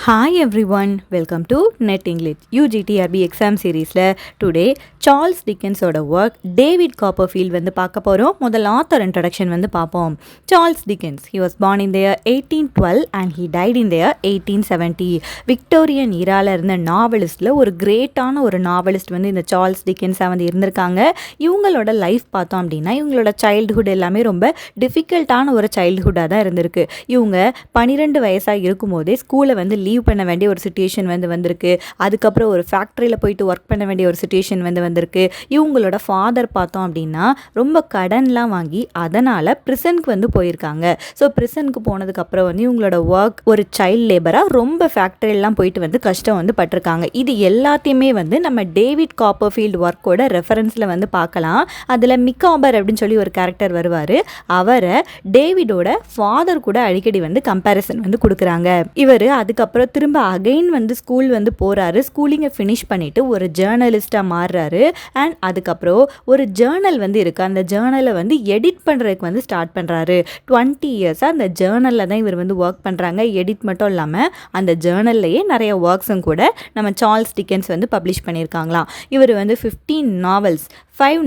Hi everyone, welcome to Net English UGTRB exam seriesல today Charles டிக்கன்ஸோட work David Copperfield வந்து பார்க்க போகிறோம். முதல் ஆத்தர் இன்ட்ரடக்ஷன் வந்து பார்ப்போம். Charles Dickens he was born in the year 1812 and he died in the year 1870. Victorian ஈரால இருந்த நாவலிஸ்டில் ஒரு கிரேட்டான ஒரு நாவலிஸ்ட் வந்து இந்த சார்ல்ஸ் டிக்கன்ஸாக வந்து இருந்திருக்காங்க. இவங்களோட லைஃப் பார்த்தோம் அப்படின்னா இவங்களோட சைல்டுஹுட் எல்லாமே ரொம்ப டிஃபிகல்ட்டான ஒரு சைல்டுஹுட்டாக தான் இருந்திருக்கு. இவங்க 12 வயசாக இருக்கும்போதே ஸ்கூலை வந்து லீவ் பண்ண வேண்டிய ஒரு சுச்சுவேஷன் வந்து வந்திருக்கு. அதுக்கப்புறம் ஒரு ஃபேக்ட்ரியில் போயிட்டு ஒர்க் பண்ண வேண்டிய ஒரு சுச்சுவேஷன் வந்து வந்திருக்கு. இவங்களோட ஃபாதர் பார்த்தோம் அப்படின்னா ரொம்ப கடன்லாம் வாங்கி அதனால் ப்ரிசனுக்கு வந்து போயிருக்காங்க. ஸோ ப்ரிசனுக்கு போனதுக்கப்புறம் வந்து இவங்களோட ஒர்க் ஒரு சைல்ட் லேபராக ரொம்ப ஃபேக்ட்ரியெல்லாம் போயிட்டு வந்து கஷ்டம் வந்து பட்டிருக்காங்க. இது எல்லாத்தையுமே வந்து நம்ம டேவிட் காப்பர்ஃபீல்ட் ஒர்க்கோட ரெஃபரன்ஸில் வந்து பார்க்கலாம். அதில் மிக்காபர் அப்படின்னு சொல்லி ஒரு கேரக்டர் வருவார். அவரை டேவிடோட ஃபாதர் கூட அடிக்கடி வந்து கம்பேரிசன் வந்து கொடுக்குறாங்க. இவர் அதுக்கப்புறம் திரும்ப அகைன் வந்து ஸ்கூல் வந்து போகிறாரு. ஸ்கூலிங்கை ஃபினிஷ் பண்ணிவிட்டு ஒரு ஜேர்னலிஸ்ட்டாக மாறுறாரு. அண்ட் அதுக்கப்புறம் ஒரு ஜேர்னல் வந்து இருக்குது. அந்த ஜேர்னலை வந்து எடிட் பண்ணுறதுக்கு வந்து ஸ்டார்ட் பண்ணுறாரு. 20 இயர்ஸாக அந்த ஜேர்னலில் தான் இவர் வந்து ஒர்க் பண்ணுறாங்க. எடிட் மட்டும் இல்லாமல் அந்த ஜேர்னல்லையே நிறைய ஒர்க்ஸும் கூட நம்ம சார்ல்ஸ் டிக்கன்ஸ் வந்து பப்ளிஷ் பண்ணியிருக்காங்களாம். இவர் வந்து 15 நாவல்ஸ் 5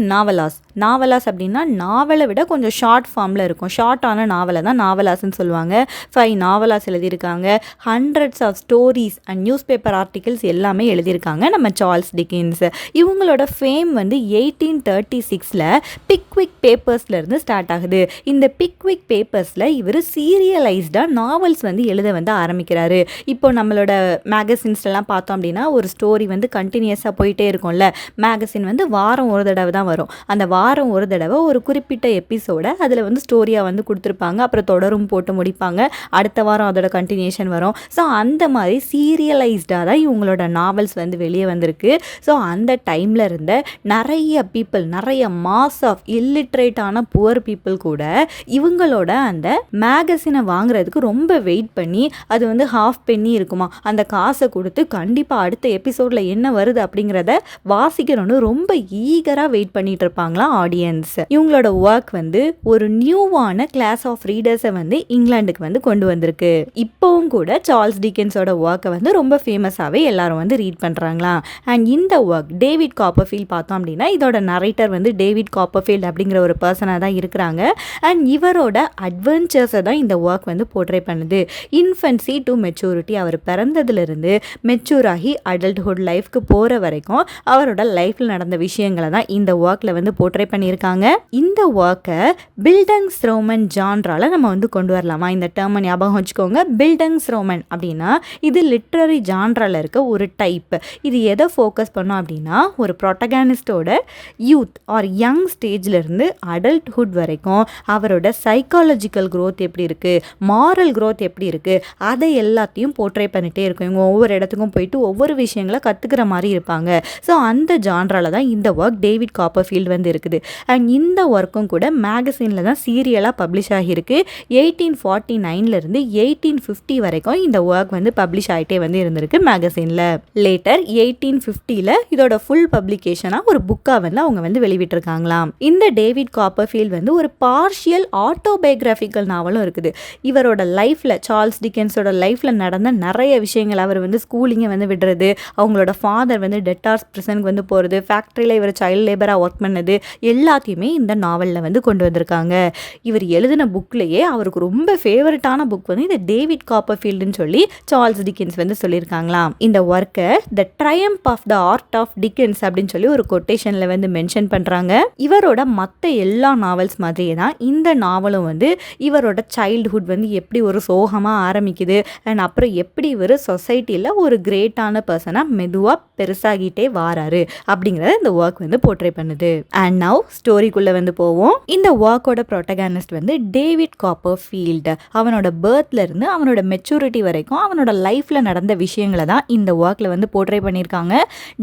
நாவலாஸ் அப்படின்னா நாவலை விட கொஞ்சம் ஷார்ட் ஃபார்மில் இருக்கும். ஷார்ட்டான நாவலை தான் நாவலாஸ்ன்னு சொல்லுவாங்க. 5 நாவலாஸ் எழுதியிருக்காங்க. Hundreds of stories and newspaper articles எல்லாமே எழுதியிருக்காங்க நம்ம சார்ல்ஸ் டிக்கன்ஸ். இவங்களோட ஃபேம் வந்து 1836 பிக்விக் பேப்பர்ஸ்லேருந்து ஸ்டார்ட் ஆகுது. இந்த பிக்விக் பேப்பர்ஸில் இவர் சீரியலைஸ்டாக நாவல்ஸ் வந்து எழுத வந்து ஆரம்பிக்கிறாரு. இப்போ நம்மளோட மேகசின்ஸ்லாம் பார்த்தோம் அப்படின்னா ஒரு ஸ்டோரி வந்து கண்டினியூஸாக போயிட்டே இருக்கும்ல. மேகசின் வந்து வாரம் ஒரு தடவை தான் வரும். அந்த வாரம் ஒரு தடவை ஒரு குறிப்பிட்ட எபிசோட அதில் வந்து ஸ்டோரியாக வந்து கொடுத்துருப்பாங்க. அப்புறம் தொடரும் போட்டு முடிப்பாங்க. அடுத்த வாரம் அதோட கண்டினியூஷன் வரும். ஸோ அந்த மாதிரி சீரியலைஸ்டாக தான் இவங்களோட நாவல்ஸ் வந்து வெளியே வந்திருக்கு. ஸோ அந்த டைமில் இருந்த நிறைய பீப்புள், நிறைய மாஸ் ஆஃப் இல்லிட்ரேட்டான புவர் பீப்புள் கூட இவங்களோட அந்த மேகசினை வாங்குறதுக்கு ரொம்ப வெயிட் பண்ணி அது வந்து ½ பென்னி இருக்குமா, அந்த காசை கொடுத்து கண்டிப்பாக அடுத்த எபிசோடில் என்ன வருது அப்படிங்கிறத வாசிக்கணும்னு ரொம்ப ஈகராக வெயிட் பண்ணிட்டு இருப்பாங்களா ஆடியன்ஸ். இவங்களோட ஒர்க் வந்து ஒரு நியூவான கிளாஸ் ஆஃப் ரீடர்ஸை வந்து இங்கிலாந்துக்கு வந்து கொண்டு வந்திருக்கு. இப்போவும் கூட சார்ல்ஸ் டிக்கன்ஸோட ஒர்க்கை வந்து ரொம்ப ஃபேமஸாகவே எல்லாரும் வந்து ரீட் பண்ணுறாங்களா. அண்ட் இந்த ஒர்க் டேவிட் காப்பர்ஃபீல்ட் பார்த்தோம் அப்படின்னா இதோட நரேட்டர் வந்து டேவிட் காப்பர்ஃபீல்ட் அப்படிங்கிற ஒரு பர்சனாக தான் இருக்கிறாங்க. அண்ட் இவரோட அட்வென்ச்சர்ஸை தான் இந்த ஒர்க் வந்து போர்ட்ரே பண்ணுது. இன்ஃபன்சி டு மெச்சூரிட்டி, அவர் பிறந்ததுலேருந்து மெச்சூர் ஆகி அடல்ட்ஹுட் லைஃப்க்கு போகிற வரைக்கும் அவரோட லைஃப்பில் நடந்த விஷயங்களை தான் இந்த ஒர்க்கில் வந்து போர்ட்ரே பண்ணியிருக்காங்க. இந்த ஒர்க்கை பில்டங்ஸ் ரோமன் ஜான்ரால நம்ம வந்து கொண்டு வரலாமா. இந்த டேர்மை ஞாபகம் வச்சுக்கோங்க. பில்டங்ஸ் ரோமன் அப்படின்னா இது லிட்ரரி ஜான்ரால இருக்க ஒரு டைப். இது எதை ஃபோக்கஸ் பண்ணோம் அப்படின்னா ஒரு ப்ரொட்டகானிஸ்டோட யூத் ஆர் யங் ஸ்டேஜ்லேருந்து அடல்ட்ஹுட் வரைக்கும் அவரோட சைக்காலஜிக்கல் க்ரோத் எப்படி இருக்குது, மாரல் க்ரோத் எப்படி இருக்குது, அதை எல்லாத்தையும் போர்ட்ரே பண்ணிகிட்டே இருக்கும். இவங்க ஒவ்வொரு இடத்துக்கும் போயிட்டு ஒவ்வொரு விஷயங்களை கற்றுக்கிற மாதிரி இருப்பாங்க. ஸோ அந்த ஜான்ரால தான் இந்த ஒர்க் டேவிட் காப்பர்ஃபீல்ட் வந்து இருக்குது. அண்ட் இந்த ஒர்க்கும் கூட மேகசினில் தான் சீரியலாக பப்ளிஷ் ஆகியிருக்கு. 1849 1850 வரைக்கும் இந்த ஒர்க் வந்து பப்ளிஷ் ஆகிட்டே வந்து இருந்திருக்கு மேகசினில். லேட்டர் 1850 இதோட ஃபுல் பப்ளிகேஷனாக ஒரு புக்காக வந்து அவங்க வந்து வெளிவிட்டிருக்காங்களாம். இந்த டேவிட் காப்பர்ஃபீல்ட் வந்து ஒரு பார்ஷியல் ஆட்டோபயோகிராஃபிக்கல் நாவலும் இருக்குது. இவரோட லைஃப்பில், சார்ல்ஸ் டிக்கன்ஸோட லைஃப்பில் நடந்த நிறைய விஷயங்கள், அவர் வந்து ஸ்கூலிங்கை வந்து விடுறது, அவங்களோட ஃபாதர் வந்து டெட்டார்ஸ் பிரிசனுக்கு வந்து போகிறது, ஃபேக்ட்ரியில் இவர் சைல்ட் லேபராக ஒர்க் பண்ணது எல்லாத்தையுமே இந்த நாவலில் வந்து கொண்டு வந்திருக்காங்க. இவர் எழுதின புக்லேயே அவருக்கு ரொம்ப ஃபேவரட்டான புக் வந்து இந்த டேவிட் காப்பர்ஃபீல்டுன்னு சொல்லி சார்ல்ஸ் டிக்கன்ஸ் வந்து சொல்லியிருக்காங்களாம். இந்த ஒர்க்கை the triumph of the art of Dickens அப்படின்னு சொல்லி ஒரு கொட்டேஷனில் வந்து மென்ஷன் பண்ணுறாங்க. இவரோட மற்ற எல்லா நாவல்ஸ் மாதிரியே தான் இந்த நாவலும் வந்து இவரோட சைல்டுஹுட் வந்து எப்படி ஒரு சோகமாக ஆரம்பிக்குது அண்ட் அப்புறம் எப்படி இவர் சொசைட்டியில் ஒரு கிரேட்டான பர்சனாக மெதுவாக பெருசாகிட்டே வாராரு அப்படிங்கிறத இந்த ஒர்க் வந்து போர்ட்ரே பண்ணுது. அண்ட் நவ் ஸ்டோரிக்குள்ளே வந்து போவோம். இந்த ஒர்க்கோட ப்ரோட்டகானிஸ்ட் வந்து டேவிட் காப்பர்ஃபீல்ட். அவனோட பர்த்லேருந்து அவனோட மெச்சூரிட்டி வரைக்கும் அவனோட லைஃப்பில் நடந்த விஷயங்களை தான் இந்த ஒர்க்கில் வந்து போர்ட்ரே பண்ணியிருக்காங்க.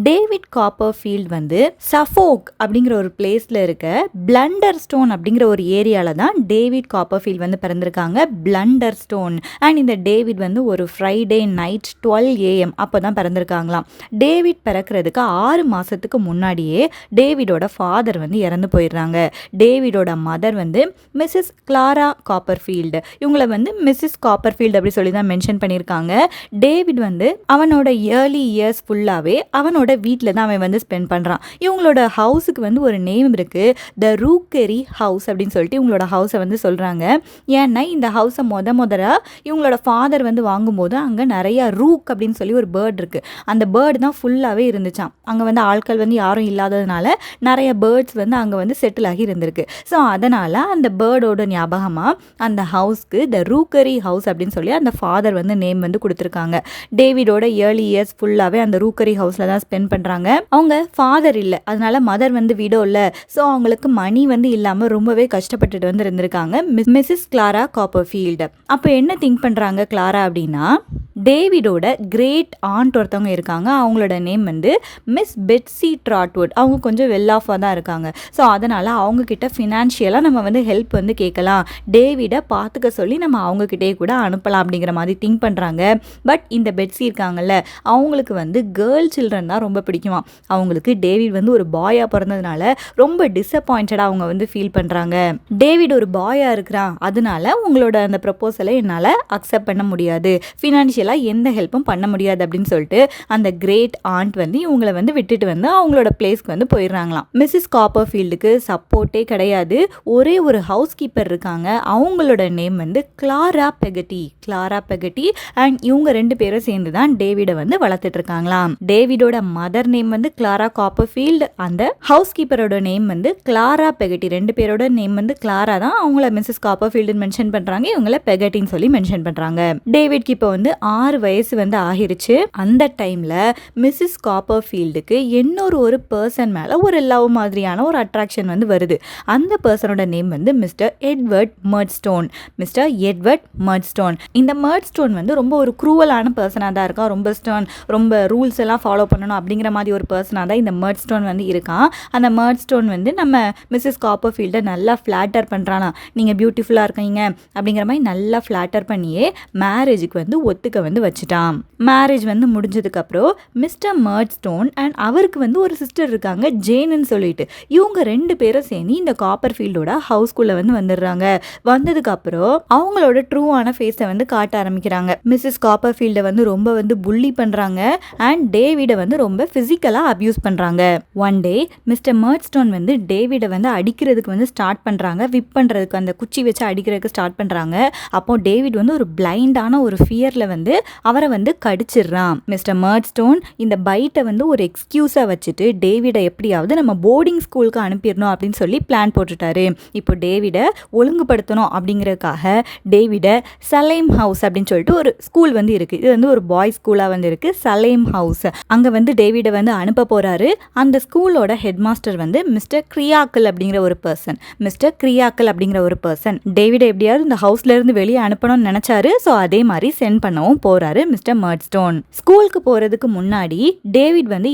டேவிட் காப்பர்ஃபீல்ட் வந்து சஃபோக் அப்படிங்கிற ஒரு பிளேஸில் இருக்க பிளண்டர் ஸ்டோன் அப்படிங்கிற ஒரு ஏரியாவில் தான் டேவிட் காப்பர்ஃபீல்ட் வந்து பிறந்திருக்காங்க. Blunderstone. அண்ட் இந்த டேவிட் வந்து ஒரு ஃப்ரைடே நைட் 12 AM அப்போ தான் பிறந்திருக்காங்களாம். டேவிட் பிறக்கிறதுக்கு 6 மாதத்துக்கு முன்னாடியே டேவிடோட ஃபாதர் வந்து இறந்து போயிடுறாங்க. டேவிடோட மதர் வந்து மிஸ்ஸஸ் கிளாரா காப்பர்ஃபீல்டு. இவங்கள வந்து மிஸ்ஸஸ் காப்பர்ஃபீல்டு அப்படி சொல்லி தான் மென்ஷன் பண்ணியிருக்காங்க. டேவிட் வந்து அவனோட ஏர்லி இயர்ஸ் ஃபுல்லாகவே அவனோட வீட்டில் தான் அவன் வந்து ஸ்பெண்ட் பண்ணுறான். இவங்களோட ஹவுஸுக்கு வந்து ஒரு நேம் இருக்குது, த ரூக்கெரி ஹவுஸ் அப்படின்னு சொல்லிட்டு இவங்களோட ஹவுஸை வந்து சொல்கிறாங்க. ஏன்னா இந்த ஹவுஸை முதல்ல இவங்களோட ஃபாதர் வந்து வாங்கும்போது அங்கே நிறையா ரூக் அப்படின்னு சொல்லி ஒரு பேர்ட் இருக்குது. அந்த பேர்டு தான் ஃபுல்லாகவே இருந்துச்சான். அங்கே வந்து ஆட்கள் வந்து யாரும் இல்லாததுனால நிறைய பேர்ட்ஸ் வந்து அங்கே வந்து செட்டில் ஆகி இருந்திருக்கு. ஸோ அதனால் அந்த பேர்டோட ஞாபகமாக அந்த ஹவுஸ்க்கு த ரூக்கரி ஹவுஸ் அப்படின்னு சொல்லி அந்த ஃபாதர் வந்து நேம் வந்து கொடுத்துருக்காங்க. டேவிடோட ஏர்லி இயர்ஸ் ஃபுல்லாகவே அந்த ரூக்கரி ஹவுஸில் தான் ஸ்பெண்ட் பண்ணுறாங்க. அவங்க ஃபாதர் இல்லை, அதனால மதர் வந்து விடோ இல்லை. ஸோ அவங்களுக்கு மணி வந்து இல்லாமல் ரொம்பவே கஷ்டப்பட்டுட்டு வந்து இருந்திருக்காங்க மிஸ்ஸஸ் கிளாரா காப்பர்ஃபீல்டு. அப்போ என்ன திங்க் பண்ணுறாங்க கிளாரா அப்படின்னா, டேவிடோட கிரேட் ஆண்ட் ஒருத்தவங்க இருக்காங்க. அவங்களோட நேம் வந்து மிஸ் பெட்ஸி ட்ராட்வுட். அவங்க கொஞ்சம் வெல் ஆஃபாக தான் இருக்காங்க. ஸோ அதனால் அவங்கக்கிட்ட ஃபினான்ஷியலாக நம்ம வந்து ஹெல்ப் வந்து கேட்கலாம், டேவிடை பார்த்துக்க சொல்லி நம்ம அவங்கக்கிட்டே கூட அனுப்பலாம் அப்படிங்கிற மாதிரி திங்க் பண்ணுறாங்க. பட் இந்த பெட்ஸி இருக்காங்கல்ல, அவங்களுக்கு வந்து கேர்ள் சில்ட்ரன் தான் ரொம்ப பிடிக்குமா. அவங்களுக்கு டேவிட் வந்து ஒரு பாயாக பிறந்ததுனால ரொம்ப டிஸப்பாயிண்டடாக அவங்க வந்து ஃபீல் பண்ணுறாங்க. டேவிட் ஒரு பாயாக இருக்கிறான், அதனால உங்களோட அந்த ப்ரப்போசலை என்னால் அக்செப்ட் பண்ண முடியாது, ஃபினான்ஷியலாக எந்த ஹெல்ப்பும் பண்ண முடியாது அப்படின்னு சொல்லிட்டு அந்த கிரேட் ஆண்ட் வந்து இவங்களை வந்து விட்டுட்டு வந்து அவங்களோட பிளேஸ்க்கு வந்து போயிடுறாங்களாம். மிஸ்ஸஸ் காப்பர்ஃபீல்டுக்கு சப்போர்ட்டே கிடையாது. ஒரே ஒரு ஹவுஸ் கீப்பர் இருக்காங்க, அவங்களோட நேம் வந்து கிளாரா பெகட்டி அண்ட் இவங்க 2 பேரும் சேர்ந்து தான் டேவிடை வந்து வளர்த்துட்டு இருக்காங்களாம். டேவிடோட மதர் நேம் வந்து கிளாரா காப்பர்ஃபீல்டு, அந்த ஹவுஸ் கீப்பரோட நேம் வந்து கிளாரா பெகட்டி. 2 பேரோட நேம் வந்து கிளாரா தான். அவங்கள மிஸ்ஸஸ் காப்பர்ஃபீல்டுன்னு மென்ஷன் பண்றாங்க, இவங்கள பெகட்டின்னு சொல்லி மென்ஷன் பண்றாங்க. டேவிட்க்கு இப்போ வந்து 6 வயசு வந்து ஆகிருச்சு. அந்த டைம்ல மிஸ்ஸஸ் காப்பர்ஃபீல்டுக்கு இன்னொரு பர்சன் மேல ஒரு லவ் மாதிரியான ஒரு அட்ராக்ஷன் வந்து வருது. அந்த பர்சனோட நேம் வந்து மிஸ்டர் எட்வர்ட் மர்ட்ஸ்டோன். இந்த மர்ட்ஸ்டோன் வந்து ரொம்ப ஒரு க்ரூவலான பர்சனாக தான் இருக்கான். ரொம்ப ஸ்டர்ன், ரொம்ப ரூல்ஸ் எல்லாம் ஃபாலோ பண்ணணும் அப்படிங்கிற மாதிரி ஒரு பர்சனாக தான் இந்த மர்ட்ஸ்டோன் வந்து இருக்கான். அந்த மர்ட்ஸ்டோன் வந்து நம்ம மிஸ்ஸஸ் காப்பர்ஃபீல்டை நல்லா ஃப்ளாட்டர் பண்ணுறானா, நீங்கள் பியூட்டிஃபுல்லாக இருக்கீங்க அப்படிங்கிற மாதிரி நல்லா ஃப்ளாட்டர் பண்ணியே மேரேஜுக்கு வந்து ஒத்துக்க வந்து வச்சுட்டான். மேரேஜ் வந்து முடிஞ்சதுக்கப்புறம் மிஸ்டர் மர்ட்ஸ்டோன் அண்ட் அவருக்கு வந்து ஒரு சிஸ்டர் இருக்காங்க ஜேன்னு சொல்லிட்டு, இவங்க 2 பேரும் சேர்ந்து இந்த காப்பர்ஃபீல்டோட ஹவுஸ்குள்ளே வந்து வந்துடுறாங்க. வந்ததுக்கப்புறம் அவங்களோட ட்ரூவான ஃபேஸை வந்து காட்ட ஆரம்பிக்கிறாங்க. மிஸ்ஸஸ் காப்பர்ஃபீல்டை வந்து ரொம்ப வந்து புள்ளி பண்ணுறாங்க அண்ட் டேவிடை வந்து ரொம்ப ஃபிசிக்கலாக அப்யூஸ் பண்ணுறாங்க. ஒன் டே மிஸ்டர் மர்ட்ஸ்டோன் வந்து டேவிடை வந்து அடிக்கிறதுக்கு வந்து ஸ்டார்ட் பண்ணுறாங்க, விப் பண்ணுறதுக்கு அந்த குச்சி வச்சு அடிக்கிறதுக்கு ஸ்டார்ட் பண்ணுறாங்க. அப்போ டேவிட் வந்து ஒரு பிளைண்டான ஒரு ஃபியரில் வந்து அவரை வந்து கடிச்சிடுறான். மிஸ்டர் மர்ட்ஸ்டோன் இந்த பைட்டை வந்து ஒரு எக்ஸ்கியூஸாக வச்சுட்டு டேவிடை எப்படியாவது நம்ம போர்டிங் ஸ்கூலுக்கு அனுப்பிடணும் அப்படின்னு சொல்லி பிளான் போட்டுட்டாரு. இப்போ டேவிடை ஒழுங்குபடுத்தணும் அப்படிங்கிறதுக்காக டேவிடை சலேம் ஹவுஸ் அப்படின்னு சொல்லிட்டு ஒரு ஸ்கூல் வந்து இருக்குது. இது வந்து ஒரு பாய்ஸ் ஸ்கூலாக வந்து இருக்குது, சலேம் ஹவுஸ். அங்கே வந்து டேவிடை வந்து அனுப்ப போகிறாரு. அந்த ஸ்கூலோட ஹெட் மாஸ்டர் வந்து மிஸ்டர் கிரியாக்கல் அப்படிங்கிற ஒரு பர்சன் டேவிடை எப்படியாவது இந்த ஹவுஸ்ல இருந்து வெளியே அனுப்பணும்னு நினைச்சாரு. ஸோ அதே மாதிரி சென்ட் பண்ணவும் போறாரு மிஸ்டர் மர்ட்ஸ்டோன். ஸ்கூலுக்கு போறதுக்கு முன்னாடி டேவிட் வந்து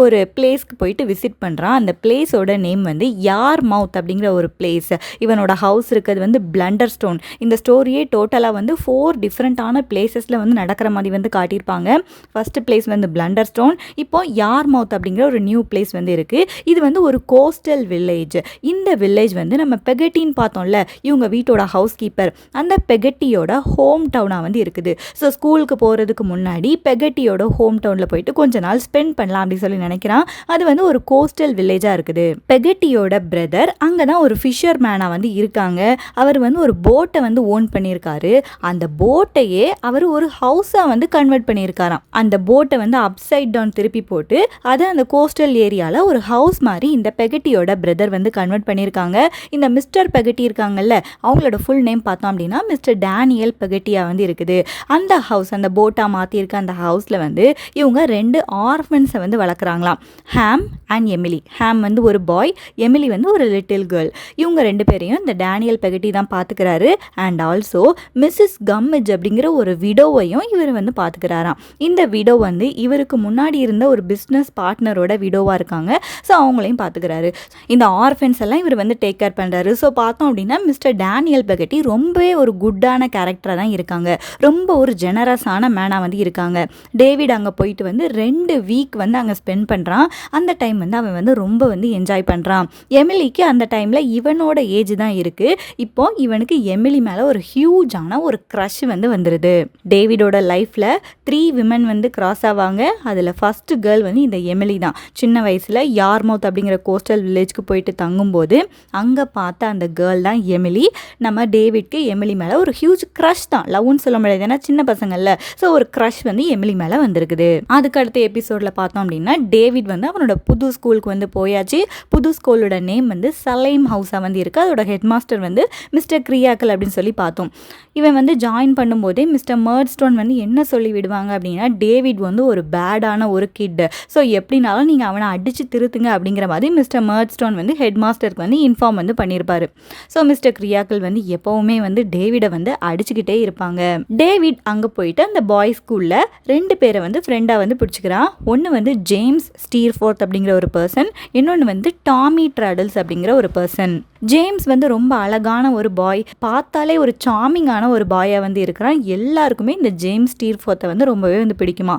ஒரு பிளேஸ்க்கு போயிட்டு விசிட் பண்றான். அந்த பிளேஸோட நேம் வந்து யார் மவுத் அப்படிங்கிற ஒரு பிளேஸ். இவனோட ஹவுஸ் இருக்கிறது வந்து பிளண்டர் ஸ்டோன். இந்த ஸ்டோரியே டோட்டலாக வந்து 4 டிஃப்ரெண்டான பிளேசஸில் வந்து நடக்கிற மாதிரி வந்து காட்டியிருப்பாங்க. ஃபர்ஸ்ட் பிளேஸ் வந்து பிளண்டர் ஸ்டோன், இப்போ யார் மவுத் அப்படிங்கிற ஒரு நியூ பிளேஸ் வந்து இருக்கு. இது வந்து ஒரு கோஸ்டல் வில்லேஜ். இந்த வில்லேஜ் வந்து நம்ம பெகட்டின்னு பார்த்தோம்ல, இவங்க வீட்டோட ஹவுஸ் கீப்பர், அந்த பெகட்டியோட ஹோம் டவுனாக வந்து இருக்குது. ஸோ ஸ்கூலுக்கு போகிறதுக்கு முன்னாடி பெகட்டியோட ஹோம் டவுனில் போயிட்டு கொஞ்ச நாள் ஸ்பெண்ட் பண்ணலாம் அப்படின்னு சொல்லி நினைக்கிறான். அது வந்து ஒரு கோஸ்டல் வில்லேஜாக இருக்குது. பெகட்டியோட பிரதர் அங்கே தான் ஒரு ஃபிஷர் மேனாக வந்து இருக்காங்க. அவர் வந்து ஒரு போட்டை வந்து ஓன் பண்ணியிருக்காரு. அந்த போட்டையே அவர் ஒரு ஹவுஸாக வந்து கன்வெர்ட் பண்ணியிருக்காராம். அந்த போட்டை வந்து அப்சைட் டவுன் திருப்பி போட்டு அதை அந்த கோஸ்டல் ஏரியாவில் ஒரு ஹவுஸ் மாதிரி இந்த பெகட்டியோட பிரதர் வந்து கன்வெர்ட் பண்ணியிருக்காங்க. இந்த மிஸ்டர் பெகட்டி இருக்காங்கல்ல, அவங்களோட ஃபுல் நேம் பார்த்தோம் அப்படின்னா மிஸ்டர் டேனியல் பெகட்டியா வந்து இருக்குது. அந்த ஹவுஸ், அந்த போட்டாக மாற்றிருக்க அந்த ஹவுஸில் வந்து இவங்க 2 ஆர்ஃபன்ஸை வந்து வளர்க்குறாங்களாம், ஹாம் அண்ட் எமிலி. ஹாம் வந்து ஒரு பாய், எமிலி வந்து ஒரு லிட்டில் கேர்ள். இவங்க 2 பேரையும் இந்த டேனியல் பெகட்டி தான் பார்த்துக்கிறாரு. அண்ட் ஆல்சோ மிஸ்ஸஸ் கம்மிஜ் அப்படிங்கிற ஒரு விடோவையும் இவர் வந்து பார்த்துக்கிறாராம். இந்த விடோ வந்து இவருக்கு முன்னாடி இருந்த ஒரு பிஸ்னஸ் பார்ட்னரோட விடோவாக இருக்காங்க. ஸோ அவங்களையும் பார்த்துக்கிறாரு. இந்த ஆர்ஃபன்ஸ் எல்லாம் இவர் வந்து டேக் கேர் பண்ணுறாரு. ஸோ பார்த்தோம் அப்படின்னா மிஸ்டர் டேனியல் பெகட்டி ரொம்பவே ஒரு குட்டான கேரக்டராக தான் இருக்காங்க. ரொம்ப ஒரு ஜெனரஸான மேனாக வந்து இருக்காங்க. டேவிட் அங்கே போயிட்டு வந்து 2 வீக் வந்து அங்கே ஸ்பெண்ட் பண்ணுறான். அந்த டைம் வந்து அவன் இவன் வந்து ரொம்ப வந்து என்ஜாய் பண்ணுறான். எமிலிக்கு அந்த டைமில் இவனோட ஏஜ் தான் இருக்குது. இப்போ இவனுக்கு எமிலி மேலே ஒரு ஹியூஜான ஒரு க்ரஷ் வந்து வந்துடுது. டேவிடோட லைஃப்பில் 3 விமன் வந்து கிராஸ் ஆவாங்க. அதில் ஃபஸ்ட்டு கேர்ள் வந்து இந்த எமிலி தான். சின்ன வயசில் யார்மவுத் அப்படிங்கிற கோஸ்டல் வில்லேஜ்க்கு போயிட்டு தங்கும்போது அங்கே பார்த்த அந்த கேர்ள் தான் எமிலி. நம்ம டேவிட்க்கு எமிலி மேலே ஒரு ஹியூஜ் க்ரஷ் தான், லவ்னு சொல்ல முடியாது, ஏன்னா சின்ன பசங்கள்ல. ஸோ ஒரு க்ரஷ் வந்து எமிலி மேலே வந்திருக்குது. அதுக்கு அடுத்த எபிசோடில் பார்த்தோம் அப்படின்னா டேவிட் வந்து அவனோட புது ஸ்கூலுக்கு வந்து போயாச்சு. புது ஸ்கூலோட நேம் வந்து சலைம் ஹவுஸாக வந்து இருக்குது. அதோட ஹெட் மாஸ்டர் வந்து மிஸ்டர் கிரியாக்கல் அப்படின்னு சொல்லி பார்த்தோம். இவன் வந்து ஜாயின் பண்ணும்போதே மிஸ்டர் மர்ட்ஸ்டோன் வந்து என்ன சொல்லி விடுவாங்க அப்படின்னா, டேவிட் வந்து ஒரு பேடான ஒரு கிட், ஸோ எப்படினாலும் நீங்கள் அவனை அடித்து திருத்துங்க அப்படிங்கிற மாதிரி மிஸ்டர் மர்ட்ஸ்டோன் வந்து ஹெட் மாஸ்டருக்கு வந்து இன்ஃபார்ம் வந்து பண்ணியிருப்பாரு. ஸோ மிஸ்டர் கிரியாக்கல் வந்து எப்போவுமே வந்து டேவிடை வந்து அடிச்சுக்கிட்டே இருப்பாங்க. டேவிட் அங்கே போயிட்டு அந்த பாய்ஸ் ஸ்கூலில் 2 பேரை வந்து ஃப்ரெண்டாக வந்து பிடிச்சிக்கிறான். ஒன்று வந்து ஜேம்ஸ் ஸ்டீர்ஃபோர்த் அப்படிங்கிற ஒரு பர்சன், இன்னொன்று வந்து டாமி ட்ராடல்ஸ் அப்படிங்கிற ஒரு பர்சன். ஜேம்ஸ் வந்து ரொம்ப அழகான ஒரு பாய், பார்த்தாலே ஒரு சாமிங்கான ஒரு பாயாக வந்து இருக்கிறான். எல்லாருக்குமே இந்த ஜேம்ஸ் ஸ்டீர்ஃபோர்த்தை வந்து ரொம்பவே வந்து பிடிக்குமா.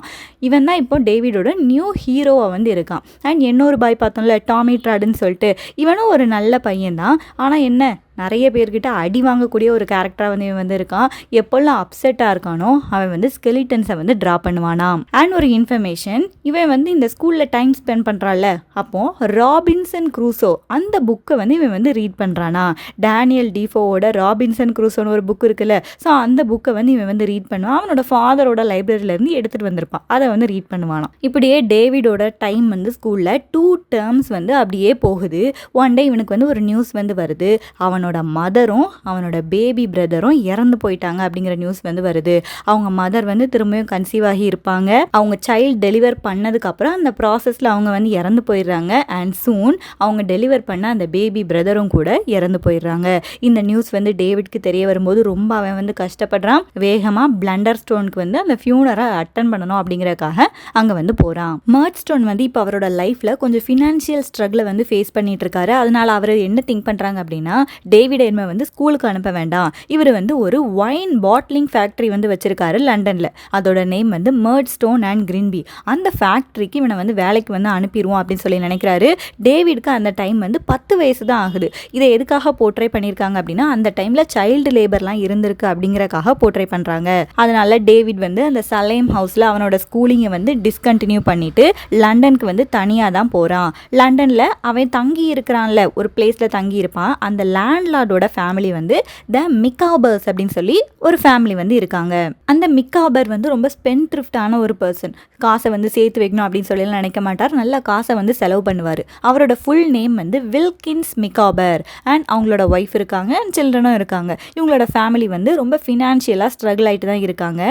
இவன் தான் இப்போ டேவிடோட நியூ ஹீரோவாக வந்து இருக்கான். அண்ட் இன்னொரு பாய் பார்த்தோம்ல டாமி ட்ராடுன்னு சொல்லிட்டு, இவனும் ஒரு நல்ல பையன்தான். ஆனால் என்ன, நிறைய பேர்கிட்ட அடி வாங்கக்கூடிய ஒரு கேரக்டராக வந்து இவன் வந்து இருக்கான். எப்போல்லாம் அப்செட்டாக இருக்கானோ அவன் வந்து ஸ்கெலிட்டன்ஸை வந்து ட்ரா பண்ணுவானாம். அண்ட் ஒரு இன்ஃபர்மேஷன், இவன் வந்து இந்த ஸ்கூலில் டைம் ஸ்பெண்ட் பண்ணுறான்ல, அப்போது ராபின்சன் க்ரூசோ அந்த புக்கை வந்து இவன் வந்து ரீட் பண்ணுறானா. டேனியல் டிஃபோவோட ராபின்சன் க்ரூசோன்னு ஒரு புக் இருக்குல்ல, ஸோ அந்த புக்கை வந்து இவன் வந்து ரீட் பண்ணுவான். அவனோட ஃபாதரோட லைப்ரரியிலேருந்து எடுத்துகிட்டு வந்திருப்பான், அதை வந்து ரீட் பண்ணுவானாம். இப்படியே டேவிடோட டைம் வந்து ஸ்கூலில் 2 டேர்ம்ஸ் வந்து அப்படியே போகுது. ஒன் டே இவனுக்கு வந்து ஒரு நியூஸ் வந்து வருது. அவனோட மதரும் அவனோட பேபி பிரதரும் இறந்து போயிட்டாங்க அப்படிங்கிற நியூஸ் வந்து வருது. அவங்க மதர் வந்து திரும்பியும் கன்சீவ் ஆகி இருப்பாங்க. அவங்க சைல்டு டெலிவர் பண்ணதுக்கு அப்புறம் அந்த ப்ராசஸில் அவங்க வந்து இறந்து போயிடுறாங்க. அண்ட் சூன் அவங்க டெலிவர் பண்ண அந்த பேபி பிரதரும் கூட இறந்து போயிடுறாங்க. இந்த நியூஸ் வந்து டேவிட்க்கு தெரிய வரும்போது ரொம்ப அவன் வந்து கஷ்டப்படுறான். வேகமாக பிளண்டர்ஸ்டோனுக்கு வந்து அந்த ஃபியூனரை அட்டன் பண்ணணும் அப்படிங்கிறதுக்காக அங்கே வந்து போகிறான். மர்ட்ஸ்டோன் வந்து இப்போ அவரோட லைஃப்பில் கொஞ்சம் ஃபினான்ஷியல் ஸ்ட்ரகிளை வந்து ஃபேஸ் பண்ணிட்டு இருக்காரு. அதனால அவர் என்ன திங்க் பண்ணுறாங்க அப்படின்னா, டேவிட் என்மை வந்து ஸ்கூலுக்கு அனுப்ப வேண்டாம், இவர் வந்து ஒரு ஒயின் பாட்லிங் ஃபேக்ட்ரி வந்து வச்சிருக்காரு லண்டனில். அதோட நேம் வந்து மர்ட்ஸ்டோன் அண்ட் கிரின்பி. அந்த ஃபேக்ட்ரிக்கு இவனை வந்து வேலைக்கு வந்து அனுப்பிடுவோம் அப்படின்னு சொல்லி நினைக்கிறாரு. டேவிட்க்கு அந்த டைம் வந்து 10 வயசு தான் ஆகுது. இதை எதுக்காக போர்ட்ரே பண்ணியிருக்காங்க அப்படின்னா, அந்த டைமில் சைல்டு லேபர்லாம் இருந்திருக்கு அப்படிங்கிறக்காக போர்ட்ரே பண்ணுறாங்க. அதனால டேவிட் வந்து அந்த சலேம் ஹவுஸில் அவனோட ஸ்கூலிங்கை வந்து டிஸ்கண்டினியூ பண்ணிட்டு லண்டனுக்கு வந்து தனியாக தான் போகிறான். லண்டனில் அவன் தங்கி இருக்கிறான்ல, ஒரு பிளேஸில் தங்கி இருப்பான். அந்த லேண்ட்லார்டோட ஃபேமிலி வந்து த மிக்காபர்ஸ் அப்படின்னு சொல்லி ஒரு ஃபேமிலி வந்து இருக்காங்க. அந்த மிக்காபர் வந்து ரொம்ப ஸ்பென்த்ரிஃப்டான ஒரு பர்சன். காசை வந்து சேர்த்து வைக்கணும் அப்படின்னு சொல்லி நினைக்க மாட்டார். நல்ல காசை வந்து செலவு பண்ணுவார். அவரோட ஃபுல் நேம் வந்து வில்கின்ஸ் மிக்காபர். அண்ட் அவங்களோட ஒய்ஃப் இருக்காங்க அண்ட் சில்ட்ரனும் இருக்காங்க. இவங்களோட ஃபேமிலி வந்து ரொம்ப ஃபினான்ஷியலாக ஸ்ட்ரகிள் ஆகிட்டு தான் இருக்காங்க.